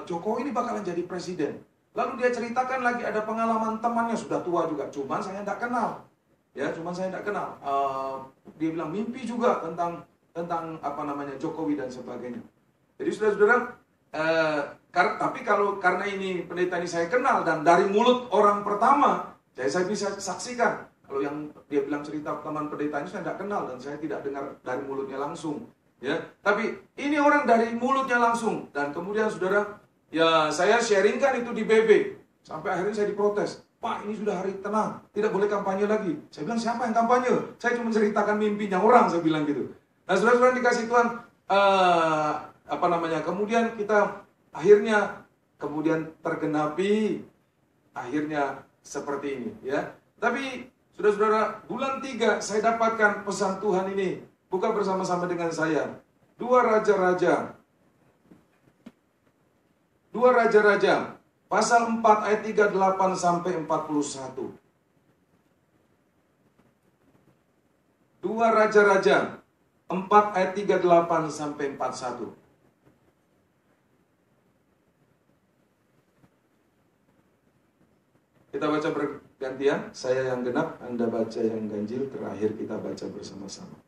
Jokowi ini bakalan jadi presiden. Lalu dia ceritakan lagi ada pengalaman temannya, sudah tua juga, cuman saya tidak kenal. Ya, cuman saya tidak kenal. Dia bilang mimpi juga tentang Jokowi dan sebagainya. Jadi saudara-saudara, tapi karena ini pendeta ini saya kenal dan dari mulut orang pertama, saya bisa saksikan. Kalau yang dia bilang cerita teman pendeta ini saya tidak kenal dan saya tidak dengar dari mulutnya langsung, ya. Tapi ini orang dari mulutnya langsung, dan kemudian saudara, ya, saya sharingkan itu di BB sampai akhirnya saya diprotes. Pak, ini sudah hari tenang, tidak boleh kampanye lagi. Saya bilang, siapa yang kampanye? Saya cuma ceritakan mimpinya orang, saya bilang gitu. Nah, saudara-saudara dikasih Tuhan, kemudian kita akhirnya tergenapi, akhirnya seperti ini, ya. Tapi saudara-saudara, bulan 3 saya dapatkan pesan Tuhan ini. Buka bersama-sama dengan saya. 2 Raja-Raja pasal 4 ayat 38 sampai 41. 2 Raja-Raja 4 ayat 38 sampai 41. Kita baca bergantian, saya yang genap, Anda baca yang ganjil, terakhir kita baca bersama-sama.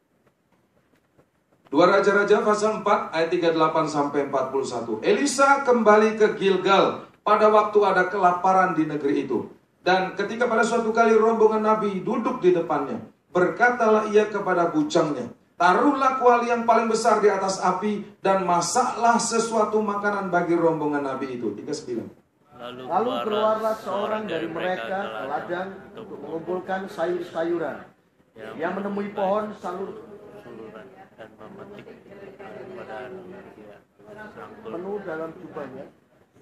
2 Raja-Raja pasal 4 ayat 38 sampai 41. Elisa kembali ke Gilgal pada waktu ada kelaparan di negeri itu. Dan ketika pada suatu kali rombongan nabi duduk di depannya, berkatalah ia kepada bujangnya, taruhlah kuali yang paling besar di atas api dan masaklah sesuatu makanan bagi rombongan nabi itu. 39. Lalu keluarlah seorang dari mereka ke ladang untuk mengumpulkan sayur-sayuran. Ia menemui pohon saluran dan memetik pada dia penuh dalam jubahnya.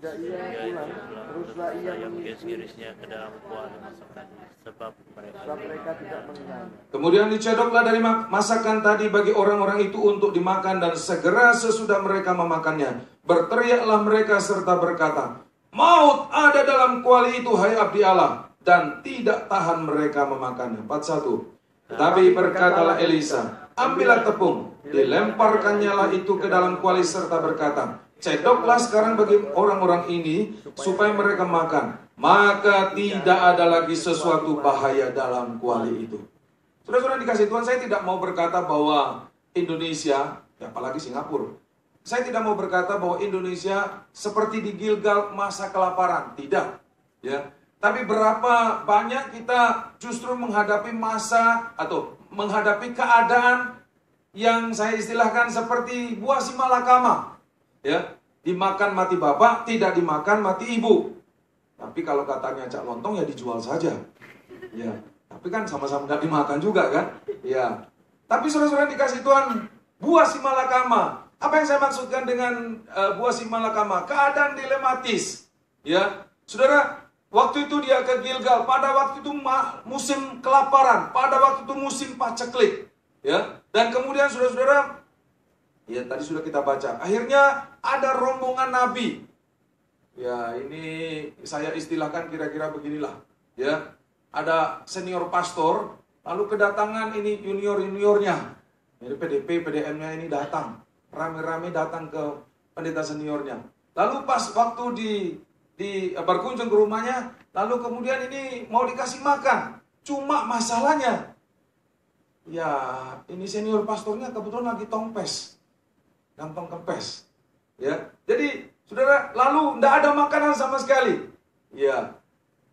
Sejak ia pulang, teruslah ia mengiris-irisnya ke dalam kuali masakannya, sebab mereka tidak mengenal. Kemudian dicedoklah dari masakan tadi bagi orang-orang itu untuk dimakan, dan segera sesudah mereka memakannya, berteriaklah mereka serta berkata, maut ada dalam kuali itu, hai abdi Allah, dan tidak tahan mereka memakannya. 41. Tetapi berkatalah Elisa, ambillah tepung, dilemparkannya lah itu ke dalam kuali serta berkata, cedoklah sekarang bagi orang-orang ini supaya mereka makan, maka tidak ada lagi sesuatu bahaya dalam kuali itu. Saudara-saudara dikasih Tuhan, saya tidak mau berkata bahwa Indonesia, ya apalagi Singapura, saya tidak mau berkata bahwa Indonesia seperti di Gilgal masa kelaparan, tidak. Ya, tapi berapa banyak kita justru menghadapi masa atau menghadapi keadaan yang saya istilahkan seperti buah si malakama. Ya, dimakan mati bapak, tidak dimakan mati ibu. Tapi kalau katanya cak lontong ya dijual saja. Ya, tapi kan sama-sama nggak dimakan juga kan? Ya. Tapi saudara-saudara dikasih Tuhan, buah si malakama. Apa yang saya maksudkan dengan buah si malakama? Keadaan dilematis. Ya, saudara, waktu itu dia ke Gilgal, pada waktu itu musim kelaparan, pada waktu itu musim paceklik. Ya, dan kemudian saudara-saudara, ya tadi sudah kita baca, akhirnya ada rombongan nabi. Ya, ini saya istilahkan kira-kira beginilah. Ya, ada senior pastor, lalu kedatangan ini junior-juniornya. Jadi PDP, PDM-nya ini datang, rame-rame datang ke pendeta seniornya. Lalu pas waktu berkunjung ke rumahnya, lalu kemudian ini mau dikasih makan. Cuma masalahnya, ya ini senior pastornya kebetulan lagi tongpes. Kantong kempes. Ya. Jadi, saudara, lalu tidak ada makanan sama sekali. Ya.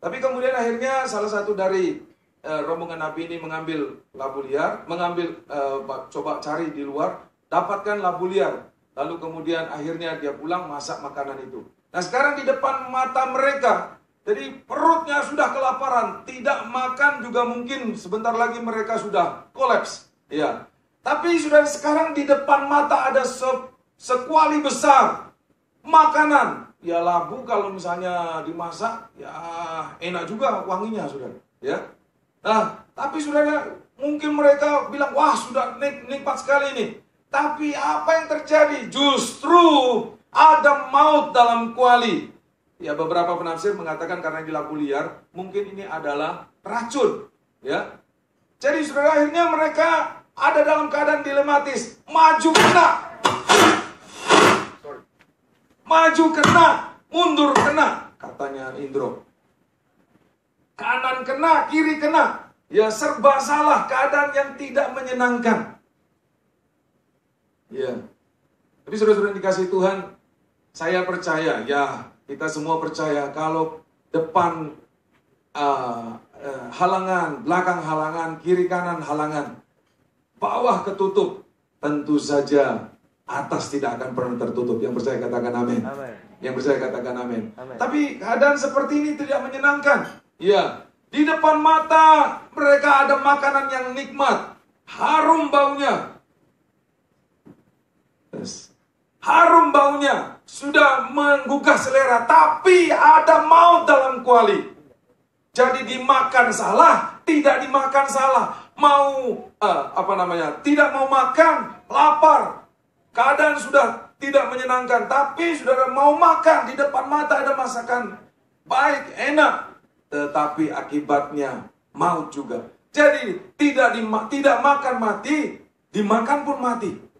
Tapi kemudian akhirnya salah satu dari rombongan nabi ini mengambil labu liar, coba cari di luar, dapatkan labu liar. Lalu kemudian akhirnya dia pulang masak makanan itu. Nah, sekarang di depan mata mereka, jadi perutnya sudah kelaparan, tidak makan juga mungkin sebentar lagi mereka sudah kolaps. Ya. Tapi sudah sekarang di depan mata ada sekuali besar makanan. Ya labu kalau misalnya dimasak, ya enak juga wanginya, saudara. Ya. Nah, tapi saudara, mungkin mereka bilang, wah sudah nikmat sekali ini. Tapi apa yang terjadi? Justru ada maut dalam kuali. Ya, beberapa penafsir mengatakan karena di labu liar, mungkin ini adalah racun. Ya. Jadi saudara, akhirnya mereka ada dalam keadaan dilematis. Maju kena. Maju kena. Mundur kena. Katanya Indro. Kanan kena, kiri kena. Ya serba salah. Keadaan yang tidak menyenangkan. Ya. Tapi saudara-saudara dikasih Tuhan, saya percaya, ya kita semua percaya kalau depan halangan, belakang halangan, kiri kanan halangan, bawah ketutup, tentu saja atas tidak akan pernah tertutup. Yang percaya katakan amin. Yang percaya katakan amin. Tapi keadaan seperti ini tidak menyenangkan. Ya, di depan mata mereka ada makanan yang nikmat, harum baunya. Harum baunya, sudah menggugah selera, tapi ada maut dalam kuali. Jadi dimakan salah, tidak dimakan salah. Mau tidak mau makan, lapar. Keadaan sudah tidak menyenangkan, tapi saudara mau makan, di depan mata ada masakan baik, enak, tetapi akibatnya maut juga. Jadi tidak makan mati, dimakan pun mati.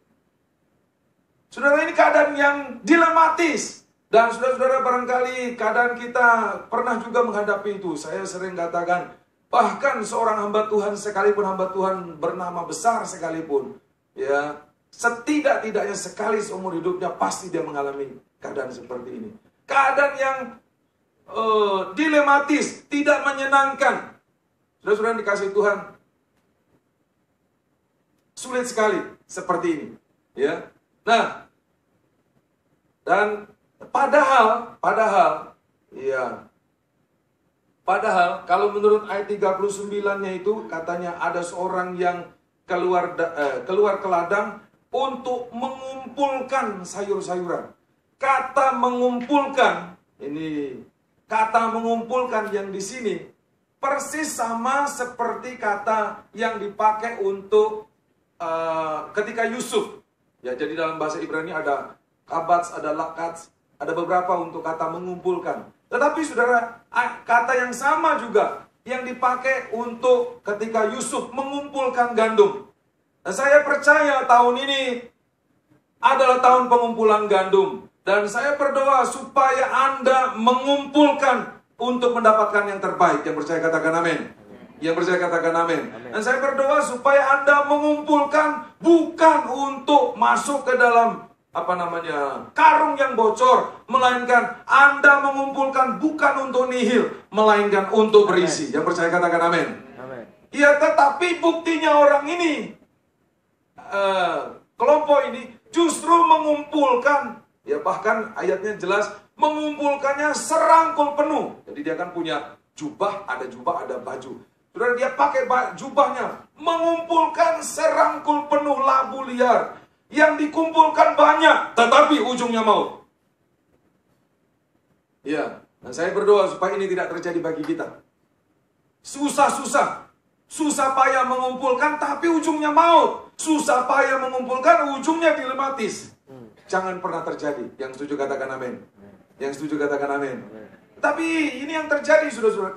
Saudara, ini keadaan yang dilematis. Dan saudara-saudara, barangkali keadaan kita pernah juga menghadapi itu. Saya sering katakan, bahkan seorang hamba Tuhan sekalipun, hamba Tuhan bernama besar sekalipun, ya, setidak-tidaknya sekali seumur hidupnya pasti dia mengalami keadaan seperti ini. Keadaan yang dilematis, tidak menyenangkan. Saudara-saudara dikasih Tuhan, sulit sekali seperti ini. Ya. Nah, dan padahal kalau menurut ayat 39-nya itu katanya ada seorang yang keluar ke ladang untuk mengumpulkan sayur-sayuran. Kata mengumpulkan Ini kata mengumpulkan yang di sini persis sama seperti kata yang dipakai untuk ketika Yusuf. Ya, jadi dalam bahasa Ibrani ada kabats, ada lakats, ada beberapa untuk kata mengumpulkan. Tetapi saudara, kata yang sama juga yang dipakai untuk ketika Yusuf mengumpulkan gandum. Dan saya percaya tahun ini adalah tahun pengumpulan gandum. Dan saya berdoa supaya Anda mengumpulkan untuk mendapatkan yang terbaik. Yang percaya katakan amin. Yang percaya katakan amin. Dan saya berdoa supaya Anda mengumpulkan bukan untuk masuk ke dalam karung yang bocor, melainkan Anda mengumpulkan bukan untuk nihil, melainkan untuk berisi. Yang percaya katakan amin. Ya, tetapi buktinya orang ini, kelompok ini justru mengumpulkan, ya bahkan ayatnya jelas, mengumpulkannya serangkul penuh. Jadi dia kan punya jubah, ada baju. Saudara, dia pakai jubahnya, mengumpulkan serangkul penuh labu liar. Yang dikumpulkan banyak, tetapi ujungnya maut. Ya, dan saya berdoa supaya ini tidak terjadi bagi kita. Susah payah mengumpulkan, tapi ujungnya maut. Susah payah mengumpulkan, ujungnya dilematis. Jangan pernah terjadi. Yang setuju katakan amin. Yang setuju katakan amin. Tapi ini yang terjadi, saudara-saudara.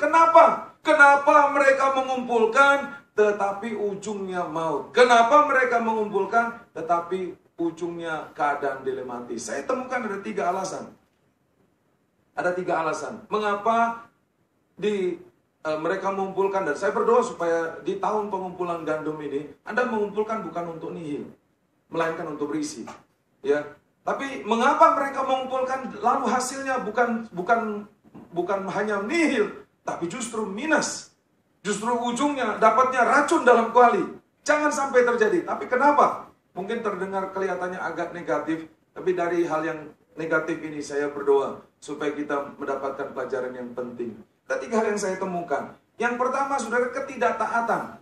Kenapa mereka mengumpulkan tetapi ujungnya maut? Kenapa mereka mengumpulkan tetapi ujungnya keadaan dilematis? Saya temukan ada 3 alasan. Ada 3 alasan. Mengapa mereka mengumpulkan, dan saya berdoa supaya di tahun pengumpulan gandum ini Anda mengumpulkan bukan untuk nihil, melainkan untuk berisi. Ya. Tapi mengapa mereka mengumpulkan lalu hasilnya bukan hanya nihil, tapi justru minus. Justru ujungnya dapatnya racun dalam kuali. Jangan sampai terjadi. Tapi kenapa? Mungkin terdengar kelihatannya agak negatif. Tapi dari hal yang negatif ini saya berdoa supaya kita mendapatkan pelajaran yang penting. Ketiga hal yang saya temukan. Yang pertama, saudara, ketidaktaatan.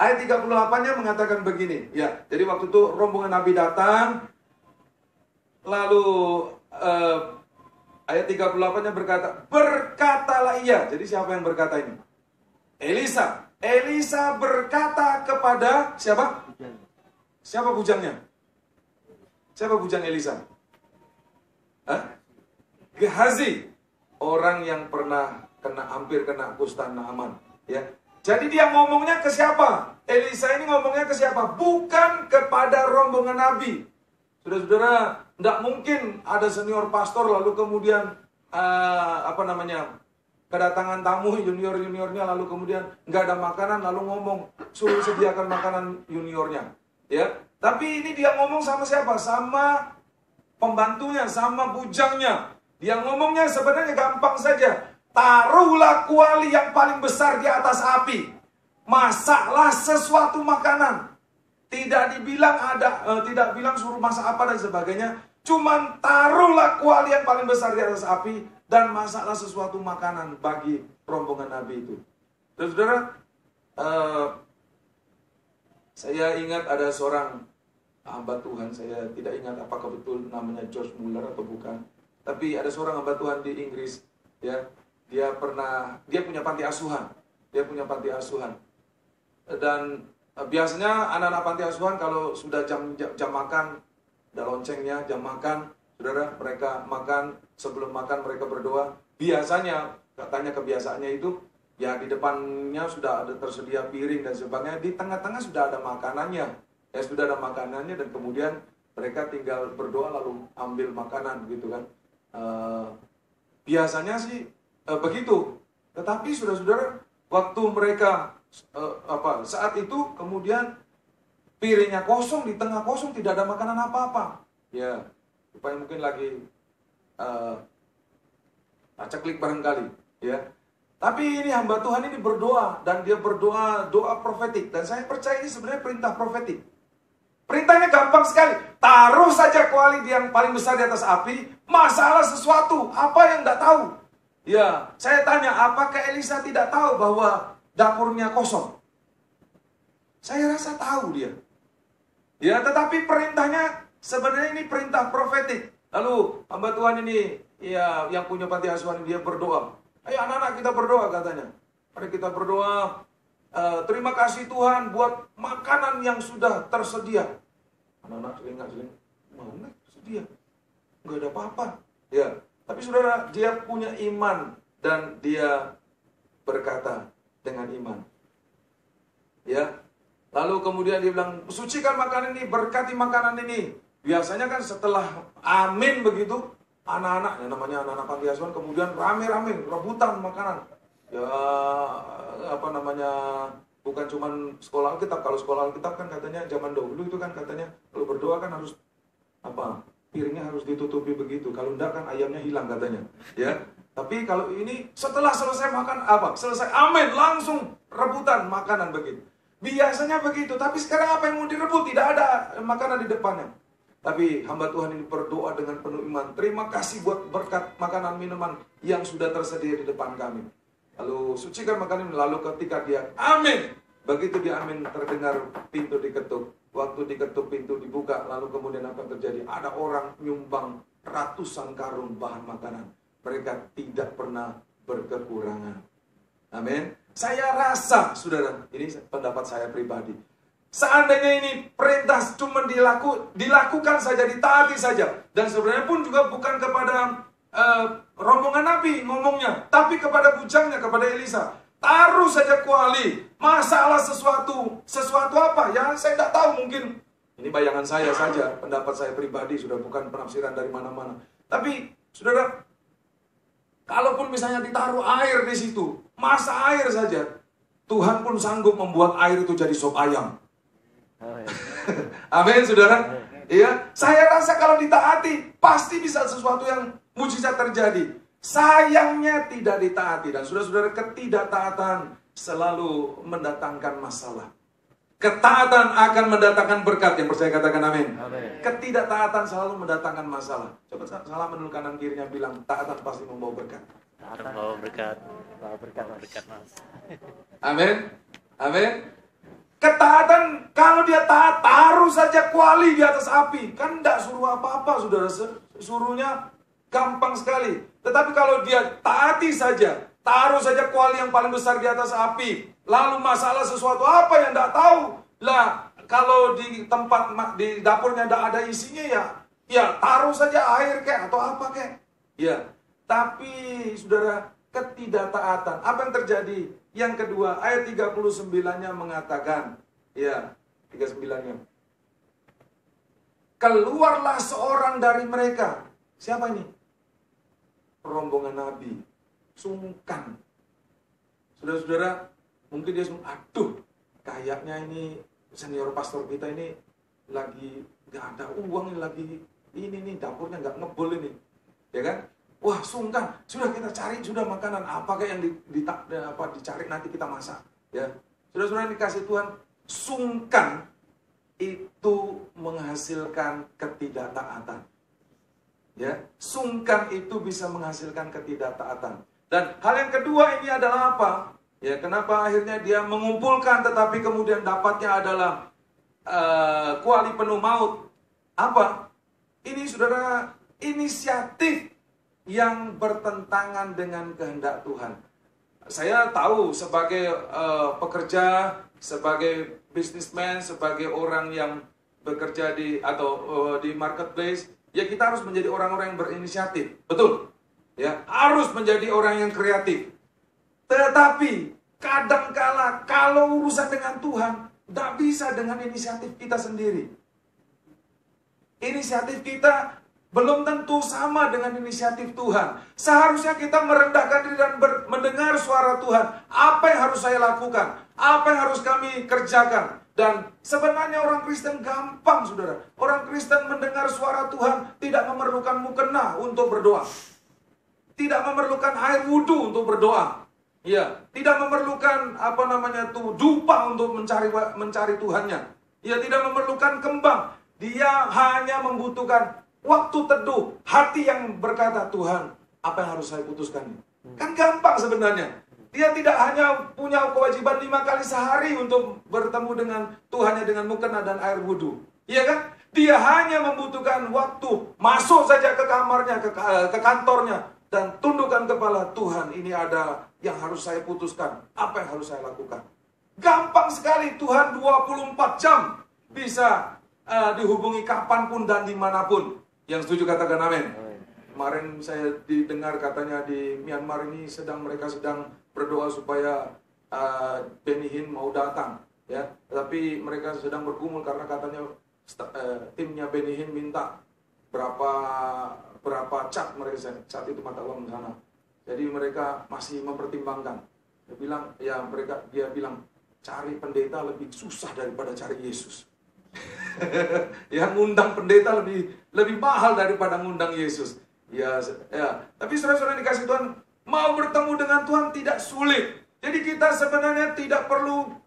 Ayat 38-nya mengatakan begini. Ya, jadi waktu itu rombongan Nabi datang. Lalu ayat 38-nya berkata, berkatalah ia. Jadi siapa yang berkata ini? Elisa. Elisa berkata kepada siapa? Siapa bujangnya? Siapa bujang Elisa? Gehazi. Orang yang pernah hampir kena kusta Naaman. Ya. Jadi dia ngomongnya ke siapa? Elisa ini ngomongnya ke siapa? Bukan kepada rombongan Nabi. Saudara-saudara, tidak mungkin ada senior pastor lalu kemudian kedatangan tamu juniornya lalu kemudian nggak ada makanan lalu ngomong suruh sediakan makanan juniornya, ya. Tapi ini dia ngomong sama siapa? Sama pembantunya, sama bujangnya. Dia ngomongnya sebenarnya gampang saja. Taruhlah kuali yang paling besar di atas api. Masaklah sesuatu makanan. Tidak tidak bilang suruh masak apa dan sebagainya. Cuman taruhlah kuali yang paling besar di atas api dan masaklah sesuatu makanan bagi rombongan Nabi itu. Saudara, saya ingat ada seorang hamba Tuhan, saya tidak ingat apakah betul namanya George Muller atau bukan. Tapi ada seorang hamba Tuhan di Inggris, ya, dia punya panti asuhan, dan biasanya anak-anak panti asuhan kalau sudah jam makan, ada loncengnya, jam makan, saudara, mereka makan, sebelum makan mereka berdoa. Biasanya, katanya kebiasaannya itu, ya di depannya sudah ada tersedia piring dan sebagainya, di tengah-tengah sudah ada makanannya, ya sudah ada makanannya, dan kemudian mereka tinggal berdoa lalu ambil makanan, gitu kan. Biasanya sih begitu. Tetapi saudara-saudara, waktu mereka saat itu kemudian piringnya kosong, di tengah kosong, tidak ada makanan apa-apa. Ya, supaya mungkin lagi paceklik barangkali, ya. Tapi ini hamba Tuhan ini berdoa, dan dia berdoa doa profetik, dan saya percaya ini sebenarnya perintah profetik. Perintahnya gampang sekali. Taruh saja kuali yang paling besar di atas api, masalah sesuatu, apa yang tidak tahu. Ya, saya tanya, apakah Elisa tidak tahu bahwa dapurnya kosong? Saya rasa tahu dia. Ya, tetapi perintahnya sebenarnya ini perintah profetik. Lalu hamba Tuhan ini ya yang punya panti asuhan dia berdoa. Ayo anak-anak kita berdoa katanya. Mari kita berdoa. Terima kasih Tuhan buat makanan yang sudah tersedia. Anak-anak seling, mana tersedia? Nggak ada apa-apa. Ya, tapi saudara, dia punya iman dan dia berkata dengan iman. Ya, lalu kemudian dia bilang, sucikan makanan ini, berkati makanan ini. Biasanya kan setelah amin begitu, anak-anak, yang namanya anak-anak panti asuhan, kemudian rame-rame, rebutan makanan. Ya, apa namanya, bukan cuman sekolah Alkitab. Kalau sekolah Alkitab kan katanya zaman dahulu itu kan katanya kalau berdoa kan harus apa, piringnya harus ditutupi begitu. Kalau enggak kan ayamnya hilang katanya. Ya, tapi kalau ini setelah selesai makan apa, selesai amin langsung rebutan makanan begitu. Biasanya begitu. Tapi sekarang apa yang mau direbut? Tidak ada makanan di depannya. Tapi hamba Tuhan ini berdoa dengan penuh iman. Terima kasih buat berkat makanan minuman yang sudah tersedia di depan kami. Lalu sucikan makanan, lalu ketika dia amin, begitu dia amin terdengar pintu diketuk. Waktu diketuk pintu dibuka, lalu kemudian apa yang terjadi? Ada orang nyumbang ratusan karung bahan makanan. Mereka tidak pernah berkekurangan. Amin. Saya rasa, saudara, ini pendapat saya pribadi. Seandainya ini perintah cuma dilakukan saja, ditaati saja. Dan sebenarnya pun juga bukan kepada rombongan Nabi ngomongnya, tapi kepada bujangnya, kepada Elisa. Taruh saja kuali, masalah sesuatu apa? Ya saya tidak tahu, mungkin ini bayangan saya saja, pendapat saya pribadi, sudah bukan penafsiran dari mana-mana. Tapi saudara, kalaupun misalnya ditaruh air di situ, masa air saja, Tuhan pun sanggup membuat air itu jadi sop ayam. Amin, saudara. Iya, saya rasa kalau ditaati pasti bisa sesuatu yang mujizat terjadi. Sayangnya tidak ditaati, dan saudara-saudara, ketidaktaatan selalu mendatangkan masalah. Ketaatan akan mendatangkan berkat. Yang percaya katakan amin. Ketidaktaatan selalu mendatangkan masalah. Coba salah menurut kanan kirinya bilang, taatan pasti membawa berkat. Membawa berkat. Berkat, Mas. Amin. Amin. Ketaatan, kalau dia taat, taruh saja kuali di atas api. Kan tidak suruh apa-apa, saudara. Suruhnya gampang sekali. Tetapi kalau dia taati saja, taruh saja kuali yang paling besar di atas api. Lalu masalah sesuatu apa yang tidak tahu. Lah, kalau di tempat, di dapurnya tidak ada isinya ya taruh saja air kek atau apa kek. Ya, tapi saudara, ketidaktaatan. Apa yang terjadi? Yang kedua, ayat 39-nya mengatakan, ya, 39-nya. Keluarlah seorang dari mereka. Siapa ini? Rombongan Nabi. Sungkan. Saudara-saudara, mungkin dia sungkan, aduh, kayaknya ini senior pastor kita ini lagi gak ada uang, ini nih dapurnya gak ngebul ini. Ya kan? Wah, sungkan. Sudah kita cari sudah makanan apa kayak yang dicari nanti kita masak. Ya, saudara-saudara dikasih Tuhan, sungkan itu menghasilkan ketidaktaatan. Ya, sungkan itu bisa menghasilkan ketidaktaatan. Dan hal yang kedua ini adalah apa? Ya, kenapa akhirnya dia mengumpulkan tetapi kemudian dapatnya adalah kuali penuh maut? Apa? Ini saudara, inisiatif yang bertentangan dengan kehendak Tuhan. Saya tahu sebagai pekerja, sebagai businessman, sebagai orang yang bekerja di marketplace, ya kita harus menjadi orang-orang yang berinisiatif. Betul? Ya, harus menjadi orang yang kreatif. Tetapi kadangkala kalau urusan dengan Tuhan, tidak bisa dengan inisiatif kita sendiri. Inisiatif kita belum tentu sama dengan inisiatif Tuhan. Seharusnya kita merendahkan diri dan mendengar suara Tuhan. Apa yang harus saya lakukan? Apa yang harus kami kerjakan? Dan sebenarnya orang Kristen gampang, saudara. Orang Kristen mendengar suara Tuhan tidak memerlukan mukena untuk berdoa. Tidak memerlukan air wudhu untuk berdoa. Ya, tidak memerlukan dupa untuk mencari Tuhannya. Ya, tidak memerlukan kembang. Dia hanya membutuhkan waktu teduh, hati yang berkata, Tuhan, apa yang harus saya putuskan? Kan gampang sebenarnya. Dia tidak hanya punya kewajiban 5 kali sehari untuk bertemu dengan Tuhannya dengan mukena dan air wudhu. Iya kan? Dia hanya membutuhkan waktu, masuk saja ke kamarnya, ke kantornya, dan tundukkan kepala. Tuhan, ini ada yang harus saya putuskan. Apa yang harus saya lakukan? Gampang sekali. Tuhan 24 jam bisa dihubungi kapanpun dan dimanapun. Yang setuju katakan amin. Kemarin saya didengar katanya di Myanmar ini mereka sedang berdoa supaya Benny Hinn mau datang, ya. Tapi mereka sedang bergumul karena katanya timnya Benny Hinn minta berapa cat mereka, cat itu mata uang di sana. Jadi mereka masih mempertimbangkan. Dia bilang cari pendeta lebih susah daripada cari Yesus. Yang ngundang pendeta lebih mahal daripada ngundang Yesus. Ya. Tapi saudara-saudara dikasih Tuhan, mau bertemu dengan Tuhan tidak sulit. Jadi kita sebenarnya tidak perlu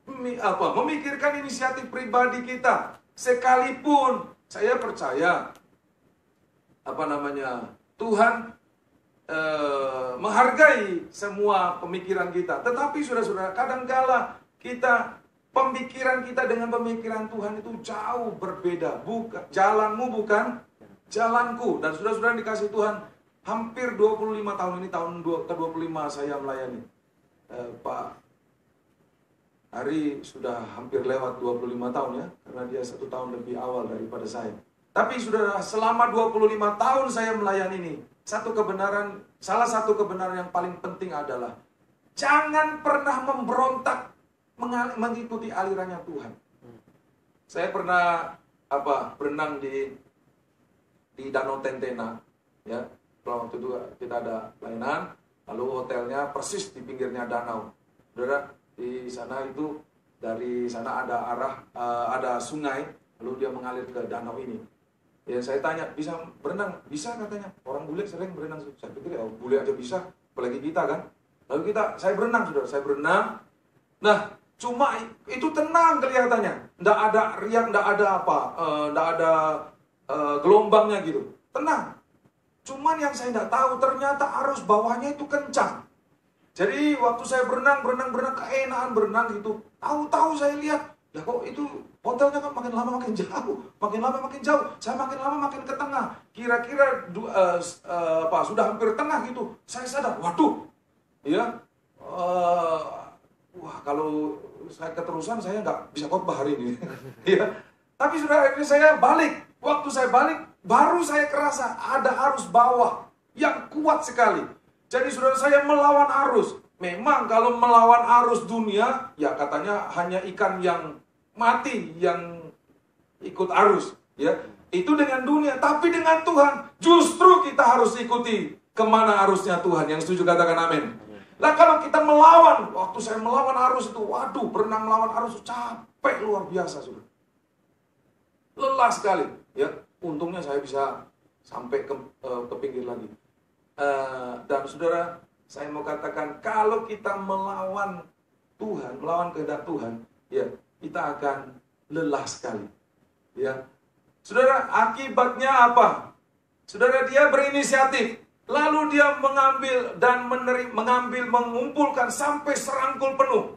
memikirkan inisiatif pribadi kita. Sekalipun saya percaya Tuhan menghargai semua pemikiran kita. Tetapi saudara-saudara, kadangkala pemikiran kita dengan pemikiran Tuhan itu jauh berbeda. Jalanmu bukan jalanku. Dan saudara-saudara dikasih Tuhan, hampir 25 tahun ini, tahun ke-25 saya melayani. Pak Hari sudah hampir lewat 25 tahun ya, karena dia 1 tahun lebih awal daripada saya. Tapi saudara, selama 25 tahun saya melayani ini, salah satu kebenaran yang paling penting adalah jangan pernah memberontak mengikuti alirannya Tuhan. Saya pernah berenang di Danau Tentena, ya. Waktu itu kita ada layanan, lalu hotelnya persis di pinggirnya danau. Saudara, di sana itu dari sana ada sungai, lalu dia mengalir ke danau ini. Ya, saya tanya, bisa berenang? Bisa katanya. Orang bule sering berenang. Saya pikir ya bule aja bisa, apalagi kita kan. Lalu saya berenang, saudara. Saya berenang. Nah, cuma itu tenang kelihatannya. Nggak ada riak, nggak ada gelombangnya gitu. Tenang. Cuman yang saya nggak tahu, ternyata arus bawahnya itu kencang. Jadi waktu saya berenang, keenaan berenang gitu. Tahu-tahu saya lihat, ya kok itu hotelnya kan makin lama makin jauh. Saya makin lama makin ke tengah. Kira-kira sudah hampir tengah gitu. Saya sadar, waduh, ya, kalau saya keterusan saya nggak bisa khotbah hari ini. Ya. Tapi sudah akhirnya saya balik. Waktu saya balik, baru saya kerasa ada arus bawah yang kuat sekali. Jadi saudara, saya melawan arus. Memang kalau melawan arus dunia, ya katanya hanya ikan yang mati yang ikut arus. Ya, itu dengan dunia. Tapi dengan Tuhan, justru kita harus ikuti kemana arusnya Tuhan. Yang setuju katakan amin. Nah kalau kita melawan, waktu saya melawan arus itu, waduh, berenang melawan arus capek luar biasa, saudara. Lelah sekali. Ya, untungnya saya bisa sampai ke pinggir lagi. Dan saudara, saya mau katakan, kalau kita melawan Tuhan, melawan kehendak Tuhan, ya, kita akan lelah sekali. Ya, saudara, akibatnya apa? Saudara, dia berinisiatif, lalu dia mengambil dan mengumpulkan sampai serangkul penuh.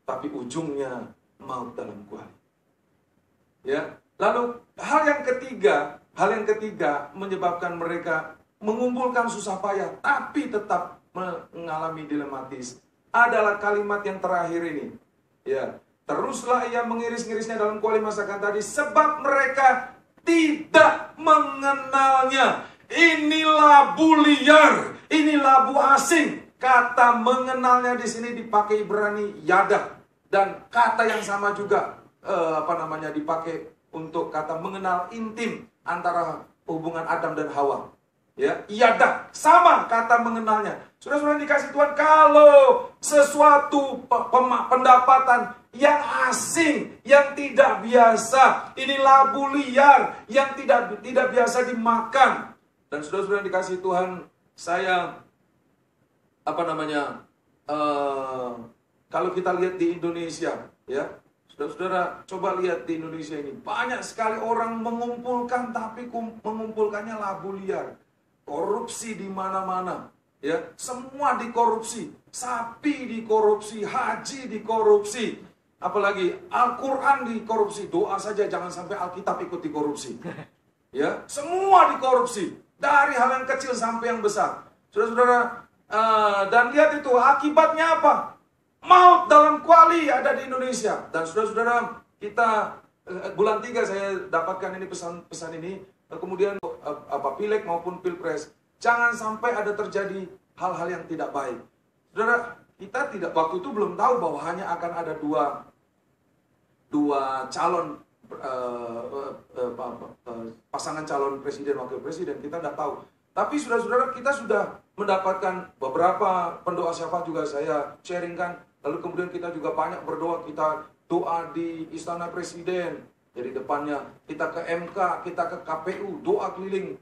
Tapi ujungnya maut dalam kuali. Ya, lalu hal yang ketiga menyebabkan mereka mengumpulkan susah payah, tapi tetap mengalami dilematis, adalah kalimat yang terakhir ini. Ya, teruslah ia mengiris-ngirisnya dalam kuali masakan tadi, sebab mereka tidak mengenalnya. Ini labu liar, ini labu asing. Kata mengenalnya di sini dipakai Ibrani yadah, dan kata yang sama juga dipakai untuk kata mengenal intim antara hubungan Adam dan Hawa. Ya, yadah, sama kata mengenalnya. Saudara-saudara dikasih Tuhan, kalau sesuatu pendapatan yang asing, yang tidak biasa, ini labu liar yang tidak biasa dimakan. Dan saudara-saudara dikasih Tuhan, saya kalau kita lihat di Indonesia, ya, saudara-saudara coba lihat di Indonesia ini, banyak sekali orang mengumpulkan, tapi mengumpulkannya labu liar. Korupsi di mana-mana, ya, semua dikorupsi, sapi dikorupsi, haji dikorupsi, Apalagi Al-Quran dikorupsi, doa saja jangan sampai Alkitab ikut dikorupsi. Ya, semua dikorupsi, dari hal yang kecil sampai yang besar. Saudara-saudara, dan lihat itu akibatnya apa? Maut dalam kuali ada di Indonesia. Dan saudara-saudara, kita bulan 3 saya dapatkan ini pesan ini. Kemudian pileg maupun pilpres, jangan sampai ada terjadi hal-hal yang tidak baik. Saudara, kita tidak, waktu itu belum tahu bahwa hanya akan ada dua calon pasangan calon presiden wakil presiden, kita tidak tahu. Tapi saudara-saudara, kita sudah mendapatkan beberapa pendoa syafaat juga saya sharingkan. Lalu kemudian kita juga banyak berdoa, kita doa di istana presiden, jadi depannya kita ke MK, kita ke KPU, doa keliling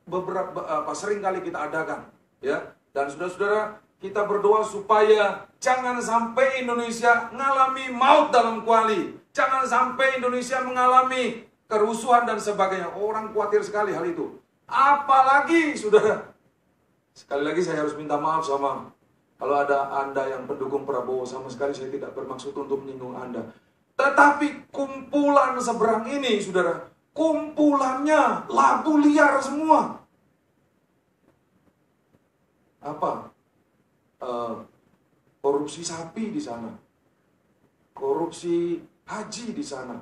beberapa sering kali kita adakan, ya. Dan saudara-saudara, kita berdoa supaya jangan sampai Indonesia mengalami maut dalam kuali. Jangan sampai Indonesia mengalami kerusuhan dan sebagainya. Orang khawatir sekali hal itu. Apalagi, saudara, sekali lagi saya harus minta maaf sama, kalau ada Anda yang pendukung Prabowo, sama sekali saya tidak bermaksud untuk menyinggung Anda. Tetapi kumpulan seberang ini, saudara, kumpulannya labu liar semua. Apa? Korupsi sapi di sana, korupsi haji di sana,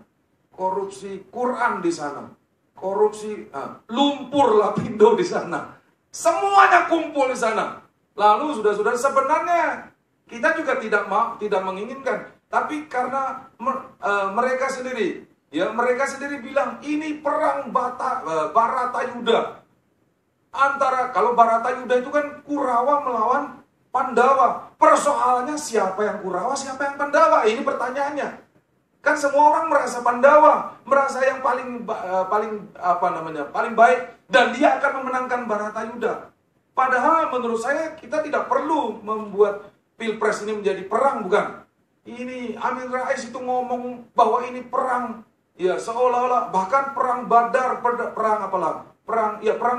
korupsi Quran di sana, korupsi lumpur lapindo di sana, semuanya kumpul di sana. Lalu sudah sebenarnya kita juga tidak menginginkan, tapi karena mereka sendiri, ya mereka sendiri bilang ini perang Baratayuda. Antara, kalau Baratayuda itu kan Kurawa melawan Pandawa. Persoalannya siapa yang Kurawa, siapa yang Pandawa? Ini pertanyaannya. Kan semua orang merasa Pandawa, merasa yang paling baik, dan dia akan memenangkan Baratayuda. Padahal menurut saya kita tidak perlu membuat pilpres ini menjadi perang, bukan? Ini Amin Rais itu ngomong bahwa ini perang, ya seolah-olah bahkan perang Badar, perang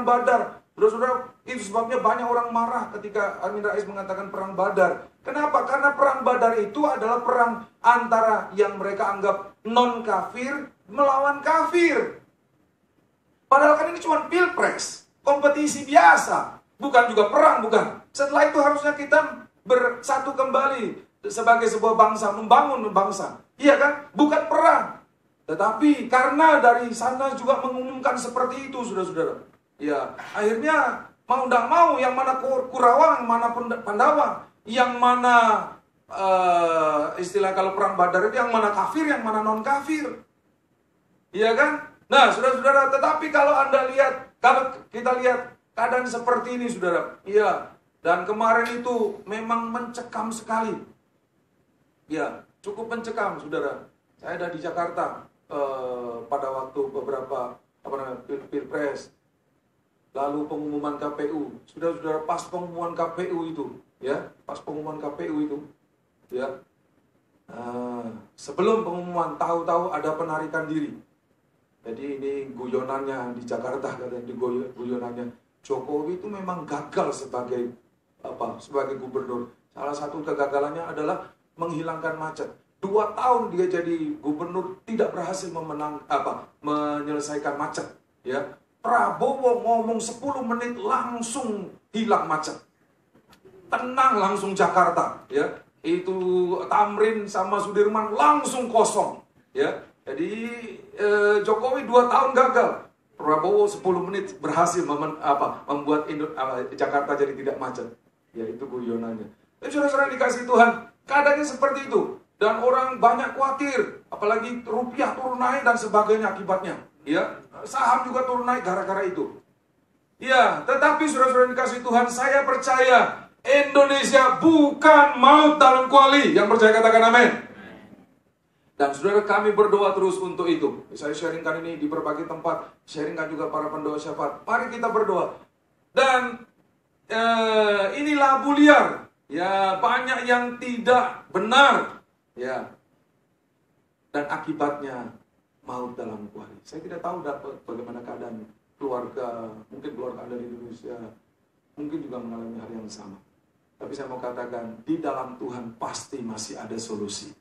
Badar. Saudara-saudara, itu sebabnya banyak orang marah ketika Amin Rais mengatakan perang Badar. Kenapa? Karena perang Badar itu adalah perang antara yang mereka anggap non-kafir melawan kafir. Padahal kan ini cuma pilpres, kompetisi biasa, bukan juga perang, bukan. Setelah itu harusnya kita bersatu kembali sebagai sebuah bangsa, membangun bangsa. Iya kan? Bukan perang. Tetapi karena dari sana juga mengumumkan seperti itu, saudara-saudara. Ya, akhirnya mau tidak mau, yang mana Kurawa, yang mana Pandawa, yang mana istilah kalau perang Badar itu yang mana kafir, yang mana non kafir, iya kan? Nah, saudara-saudara, tetapi kalau Anda lihat, kalau kita lihat keadaan seperti ini, saudara, iya. Dan kemarin itu memang mencekam sekali, ya, cukup mencekam, saudara. Saya ada di Jakarta pada waktu beberapa pilpres. Lalu pengumuman KPU, saudara-saudara, pas pengumuman KPU itu, ya, pas pengumuman KPU itu, ya, sebelum pengumuman tahu-tahu ada penarikan diri. Jadi ini guyonannya di Jakarta, katanya di guyonannya Jokowi itu memang gagal sebagai gubernur. Salah satu kegagalannya adalah menghilangkan macet. 2 tahun dia jadi gubernur tidak berhasil menyelesaikan macet, ya. Prabowo ngomong 10 menit langsung hilang macet. Tenang langsung Jakarta, ya. Itu Tamrin sama Sudirman langsung kosong, ya. Jadi Jokowi 2 tahun gagal. Prabowo 10 menit berhasil membuat Jakarta jadi tidak macet. Ya, itu guyonannya. Tapi saudara-saudara dikasih Tuhan, keadaannya seperti itu. Dan orang banyak khawatir, apalagi rupiah turun naik dan sebagainya akibatnya. Ya, saham juga turun naik gara-gara itu. Ya, tetapi saudara-saudara dikasih Tuhan, saya percaya Indonesia bukan maut dalam kuali. Yang percaya katakan amin. Dan saudara, kami berdoa terus untuk itu. Saya sharingkan ini di berbagai tempat, sharingkan juga para pendoa syafaat. Mari kita berdoa. Dan ini labu liar. Ya, banyak yang tidak benar. Ya. Dan akibatnya maut dalam kuali. Saya tidak tahu bagaimana keadaan keluarga, mungkin keluarga Anda di Indonesia, mungkin juga mengalami hal yang sama. Tapi saya mau katakan, di dalam Tuhan pasti masih ada solusi.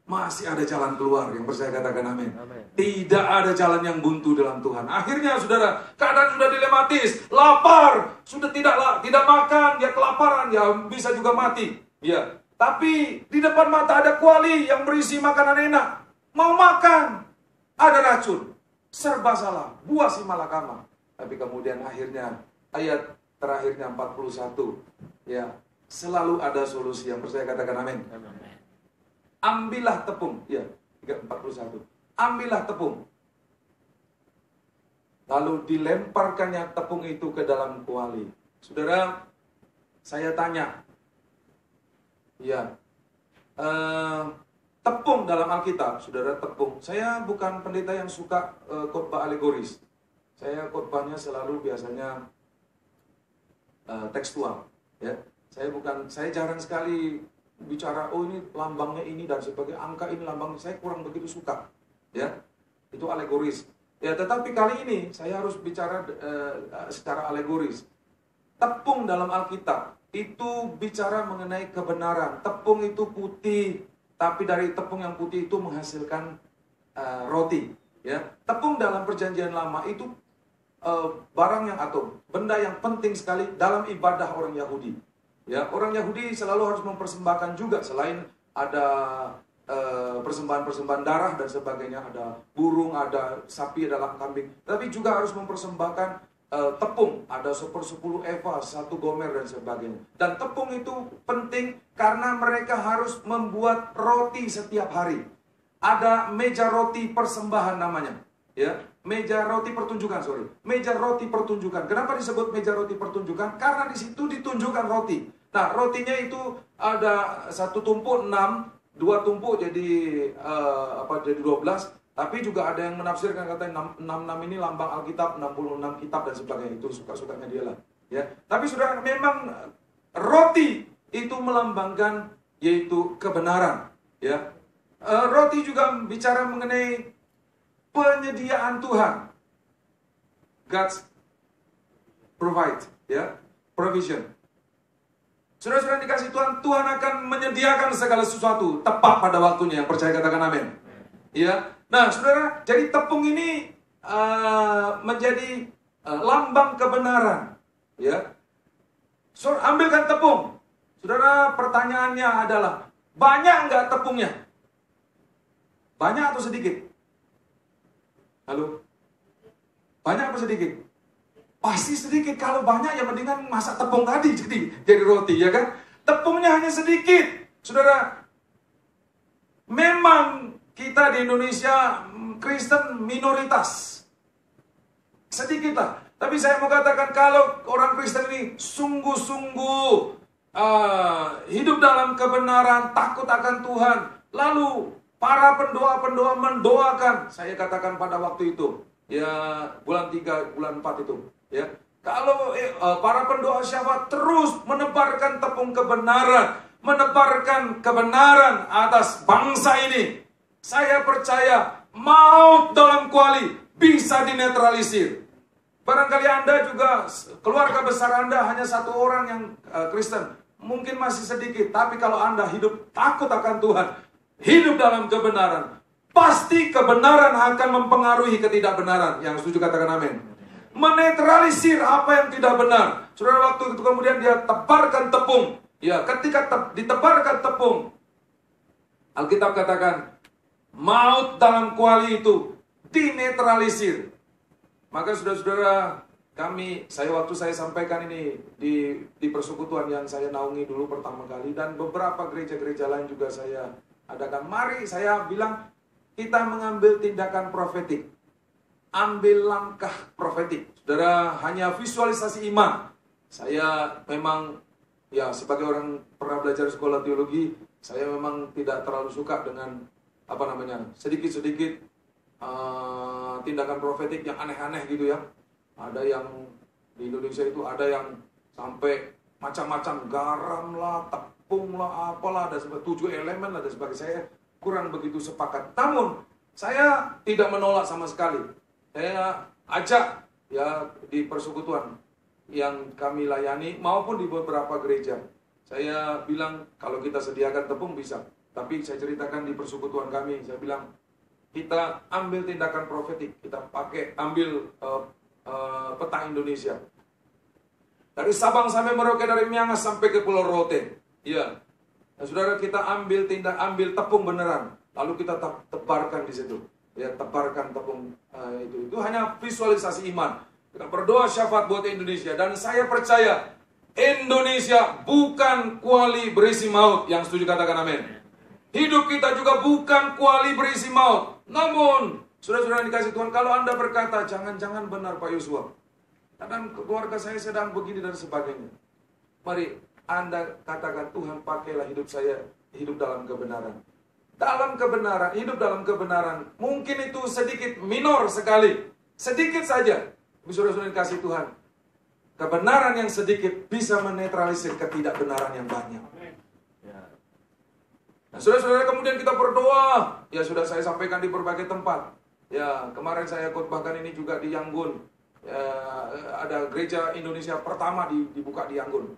Masih ada jalan keluar. Yang percaya katakan amin. Amin. Tidak ada jalan yang buntu dalam Tuhan. Akhirnya saudara, keadaan sudah dilematis, lapar, sudah tidak makan, ya kelaparan, ya bisa juga mati. Ya, tapi di depan mata ada kuali yang berisi makanan enak. Mau makan, ada racun. Serba salah, buah si malakama. Tapi kemudian akhirnya ayat terakhirnya 41, ya, selalu ada solusi. Yang percaya katakan amin. Ambillah tepung, ya, 41. Ambillah tepung. Lalu dilemparkannya tepung itu ke dalam kuali. Saudara, saya tanya, ya, tepung dalam Alkitab, saudara, tepung. Saya bukan pendeta yang suka khotbah alegoris. Saya khotbahnya selalu biasanya tekstual, ya. Saya jarang sekali bicara, oh ini lambangnya ini dan sebagainya, angka ini lambangnya, saya kurang begitu suka, ya, itu alegoris, ya. Tetapi kali ini saya harus bicara secara alegoris. Tepung dalam Alkitab itu bicara mengenai kebenaran. Tepung itu putih, tapi dari tepung yang putih itu menghasilkan roti, ya. Tepung dalam Perjanjian Lama itu barang yang atau benda yang penting sekali dalam ibadah orang Yahudi. Ya, orang Yahudi selalu harus mempersembahkan juga, selain ada persembahan-persembahan darah dan sebagainya, ada burung, ada sapi, ada kambing, tapi juga harus mempersembahkan tepung, ada 1/10 eva, 1 gomer dan sebagainya. Dan tepung itu penting karena mereka harus membuat roti setiap hari. Ada meja roti persembahan namanya, ya. Meja roti pertunjukan, meja roti pertunjukan. Kenapa disebut meja roti pertunjukan? Karena di situ ditunjukkan roti. Nah, rotinya itu ada 1 tumpuk 6, 2 tumpuk jadi jadi 12. Tapi juga ada yang menafsirkan katanya 66 ini lambang Alkitab, 66 kitab dan sebagainya. Itu suka-sukanya dia lah, ya. Tapi saudara, memang roti itu melambangkan yaitu kebenaran, ya. Roti juga bicara mengenai penyediaan Tuhan. God's provide, ya, provision. Saudara-saudara dikasih Tuhan, Tuhan akan menyediakan segala sesuatu tepat pada waktunya. Yang percaya katakan amin. Ya. Nah, saudara, jadi tepung ini menjadi lambang kebenaran, ya. Saudara, ambilkan tepung. Saudara, pertanyaannya adalah, banyak nggak tepungnya? Banyak atau sedikit? Halo? Banyak apa sedikit? Pasti sedikit. Kalau banyak ya mendingan masak tepung tadi jadi roti, ya kan? Tepungnya hanya sedikit. Saudara, memang kita di Indonesia Kristen minoritas. Sedikit lah. Tapi saya mau katakan, kalau orang Kristen ini sungguh-sungguh hidup dalam kebenaran, takut akan Tuhan, lalu para pendoa-pendoa mendoakan, saya katakan pada waktu itu, ya bulan 3, bulan 4 itu, ya. Kalau para pendoa syafaat terus menebarkan tepung kebenaran, menebarkan kebenaran atas bangsa ini, saya percaya maut dalam kuali bisa dinetralisir. Barangkali Anda juga, keluarga besar Anda hanya 1 orang yang Kristen, mungkin masih sedikit, tapi kalau Anda hidup takut akan Tuhan, hidup dalam kebenaran, pasti kebenaran akan mempengaruhi ketidakbenaran. Yang setuju katakan amin. Menetralisir apa yang tidak benar. Saudara, waktu itu kemudian dia tebarkan tepung. Ya, ketika ditebarkan tepung, Alkitab katakan, maut dalam kuali itu dinetralisir. Maka saudara-saudara, waktu saya sampaikan ini di persekutuan yang saya naungi dulu pertama kali, dan beberapa gereja-gereja lain juga saya adakan. Mari saya bilang, kita mengambil tindakan profetik. Ambil langkah profetik. Saudara, hanya visualisasi iman. Saya memang, ya sebagai orang pernah belajar sekolah teologi, saya memang tidak terlalu suka dengan, sedikit-sedikit tindakan profetik yang aneh-aneh gitu ya. Ada yang, di Indonesia itu ada yang sampai macam-macam, garam lah, tepung lah, apalah, ada 7 elemen lah, dan sebagainya. Saya kurang begitu sepakat. Namun, saya tidak menolak sama sekali. Saya ajak, ya, di persekutuan yang kami layani, maupun di beberapa gereja. Saya bilang, kalau kita sediakan tepung bisa. Tapi saya ceritakan di persekutuan kami, saya bilang, kita ambil tindakan profetik, kita ambil peta Indonesia. Dari Sabang sampai Merauke, dari Miangas sampai ke Pulau Rote. Ya. Nah, saudara, kita ambil tepung beneran, lalu kita tebarkan di situ. Ya, tebarkan tepung itu hanya visualisasi iman. Kita berdoa syafaat buat Indonesia, dan saya percaya Indonesia bukan kuali berisi maut. Yang setuju katakan amin. Hidup kita juga bukan kuali berisi maut. Namun, saudara-saudara dikasih Tuhan, kalau Anda berkata, jangan-jangan benar Pak Yosua, kadang keluarga saya sedang begini dan sebagainya. Mari Anda katakan, Tuhan pakailah hidup saya, hidup dalam kebenaran. Dalam kebenaran, hidup dalam kebenaran. Mungkin itu sedikit minor sekali, sedikit saja. Tapi saudara-saudara dikasih Tuhan, kebenaran yang sedikit bisa menetralisir ketidakbenaran yang banyak. Nah, saudara-saudara, kemudian kita berdoa. Ya, sudah saya sampaikan di berbagai tempat. Ya, kemarin saya khotbahkan ini juga di Yangon. Ya, ada gereja Indonesia pertama dibuka di Yangon.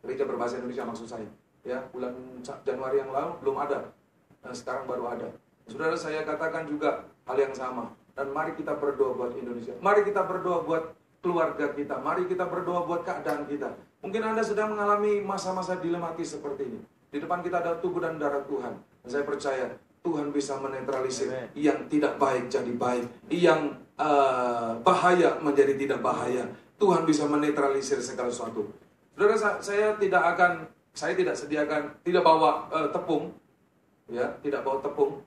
Gereja berbahasa Indonesia maksud saya. Ya, bulan Januari yang lalu belum ada. Nah, sekarang baru ada. Saudara, saya katakan juga hal yang sama. Dan mari kita berdoa buat Indonesia. Mari kita berdoa buat keluarga kita. Mari kita berdoa buat keadaan kita. Mungkin Anda sedang mengalami masa-masa dilematis seperti ini. Di depan kita ada tubuh dan darah Tuhan. Dan saya percaya Tuhan bisa menetralisir yang tidak baik jadi baik, yang bahaya menjadi tidak bahaya. Tuhan bisa menetralisir segala sesuatu. Saudara, saya tidak sediakan, tidak bawa tepung, ya, tidak bawa tepung,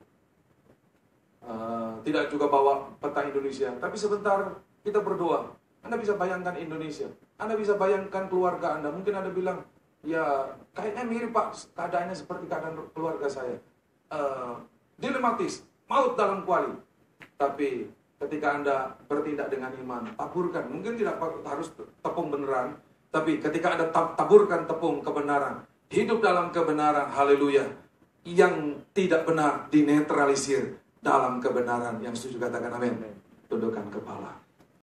tidak juga bawa peta Indonesia. Tapi sebentar kita berdoa. Anda bisa bayangkan Indonesia, Anda bisa bayangkan keluarga Anda. Mungkin Anda bilang, ya, kayaknya mirip Pak, keadaannya seperti keadaan keluarga saya. Dilematis, maut dalam kuali. Tapi ketika Anda bertindak dengan iman, taburkan. Mungkin tidak harus tepung beneran, tapi ketika Anda taburkan tepung kebenaran, hidup dalam kebenaran, haleluya. Yang tidak benar dinetralisir dalam kebenaran. Yang setuju katakan amin. Tundukkan kepala.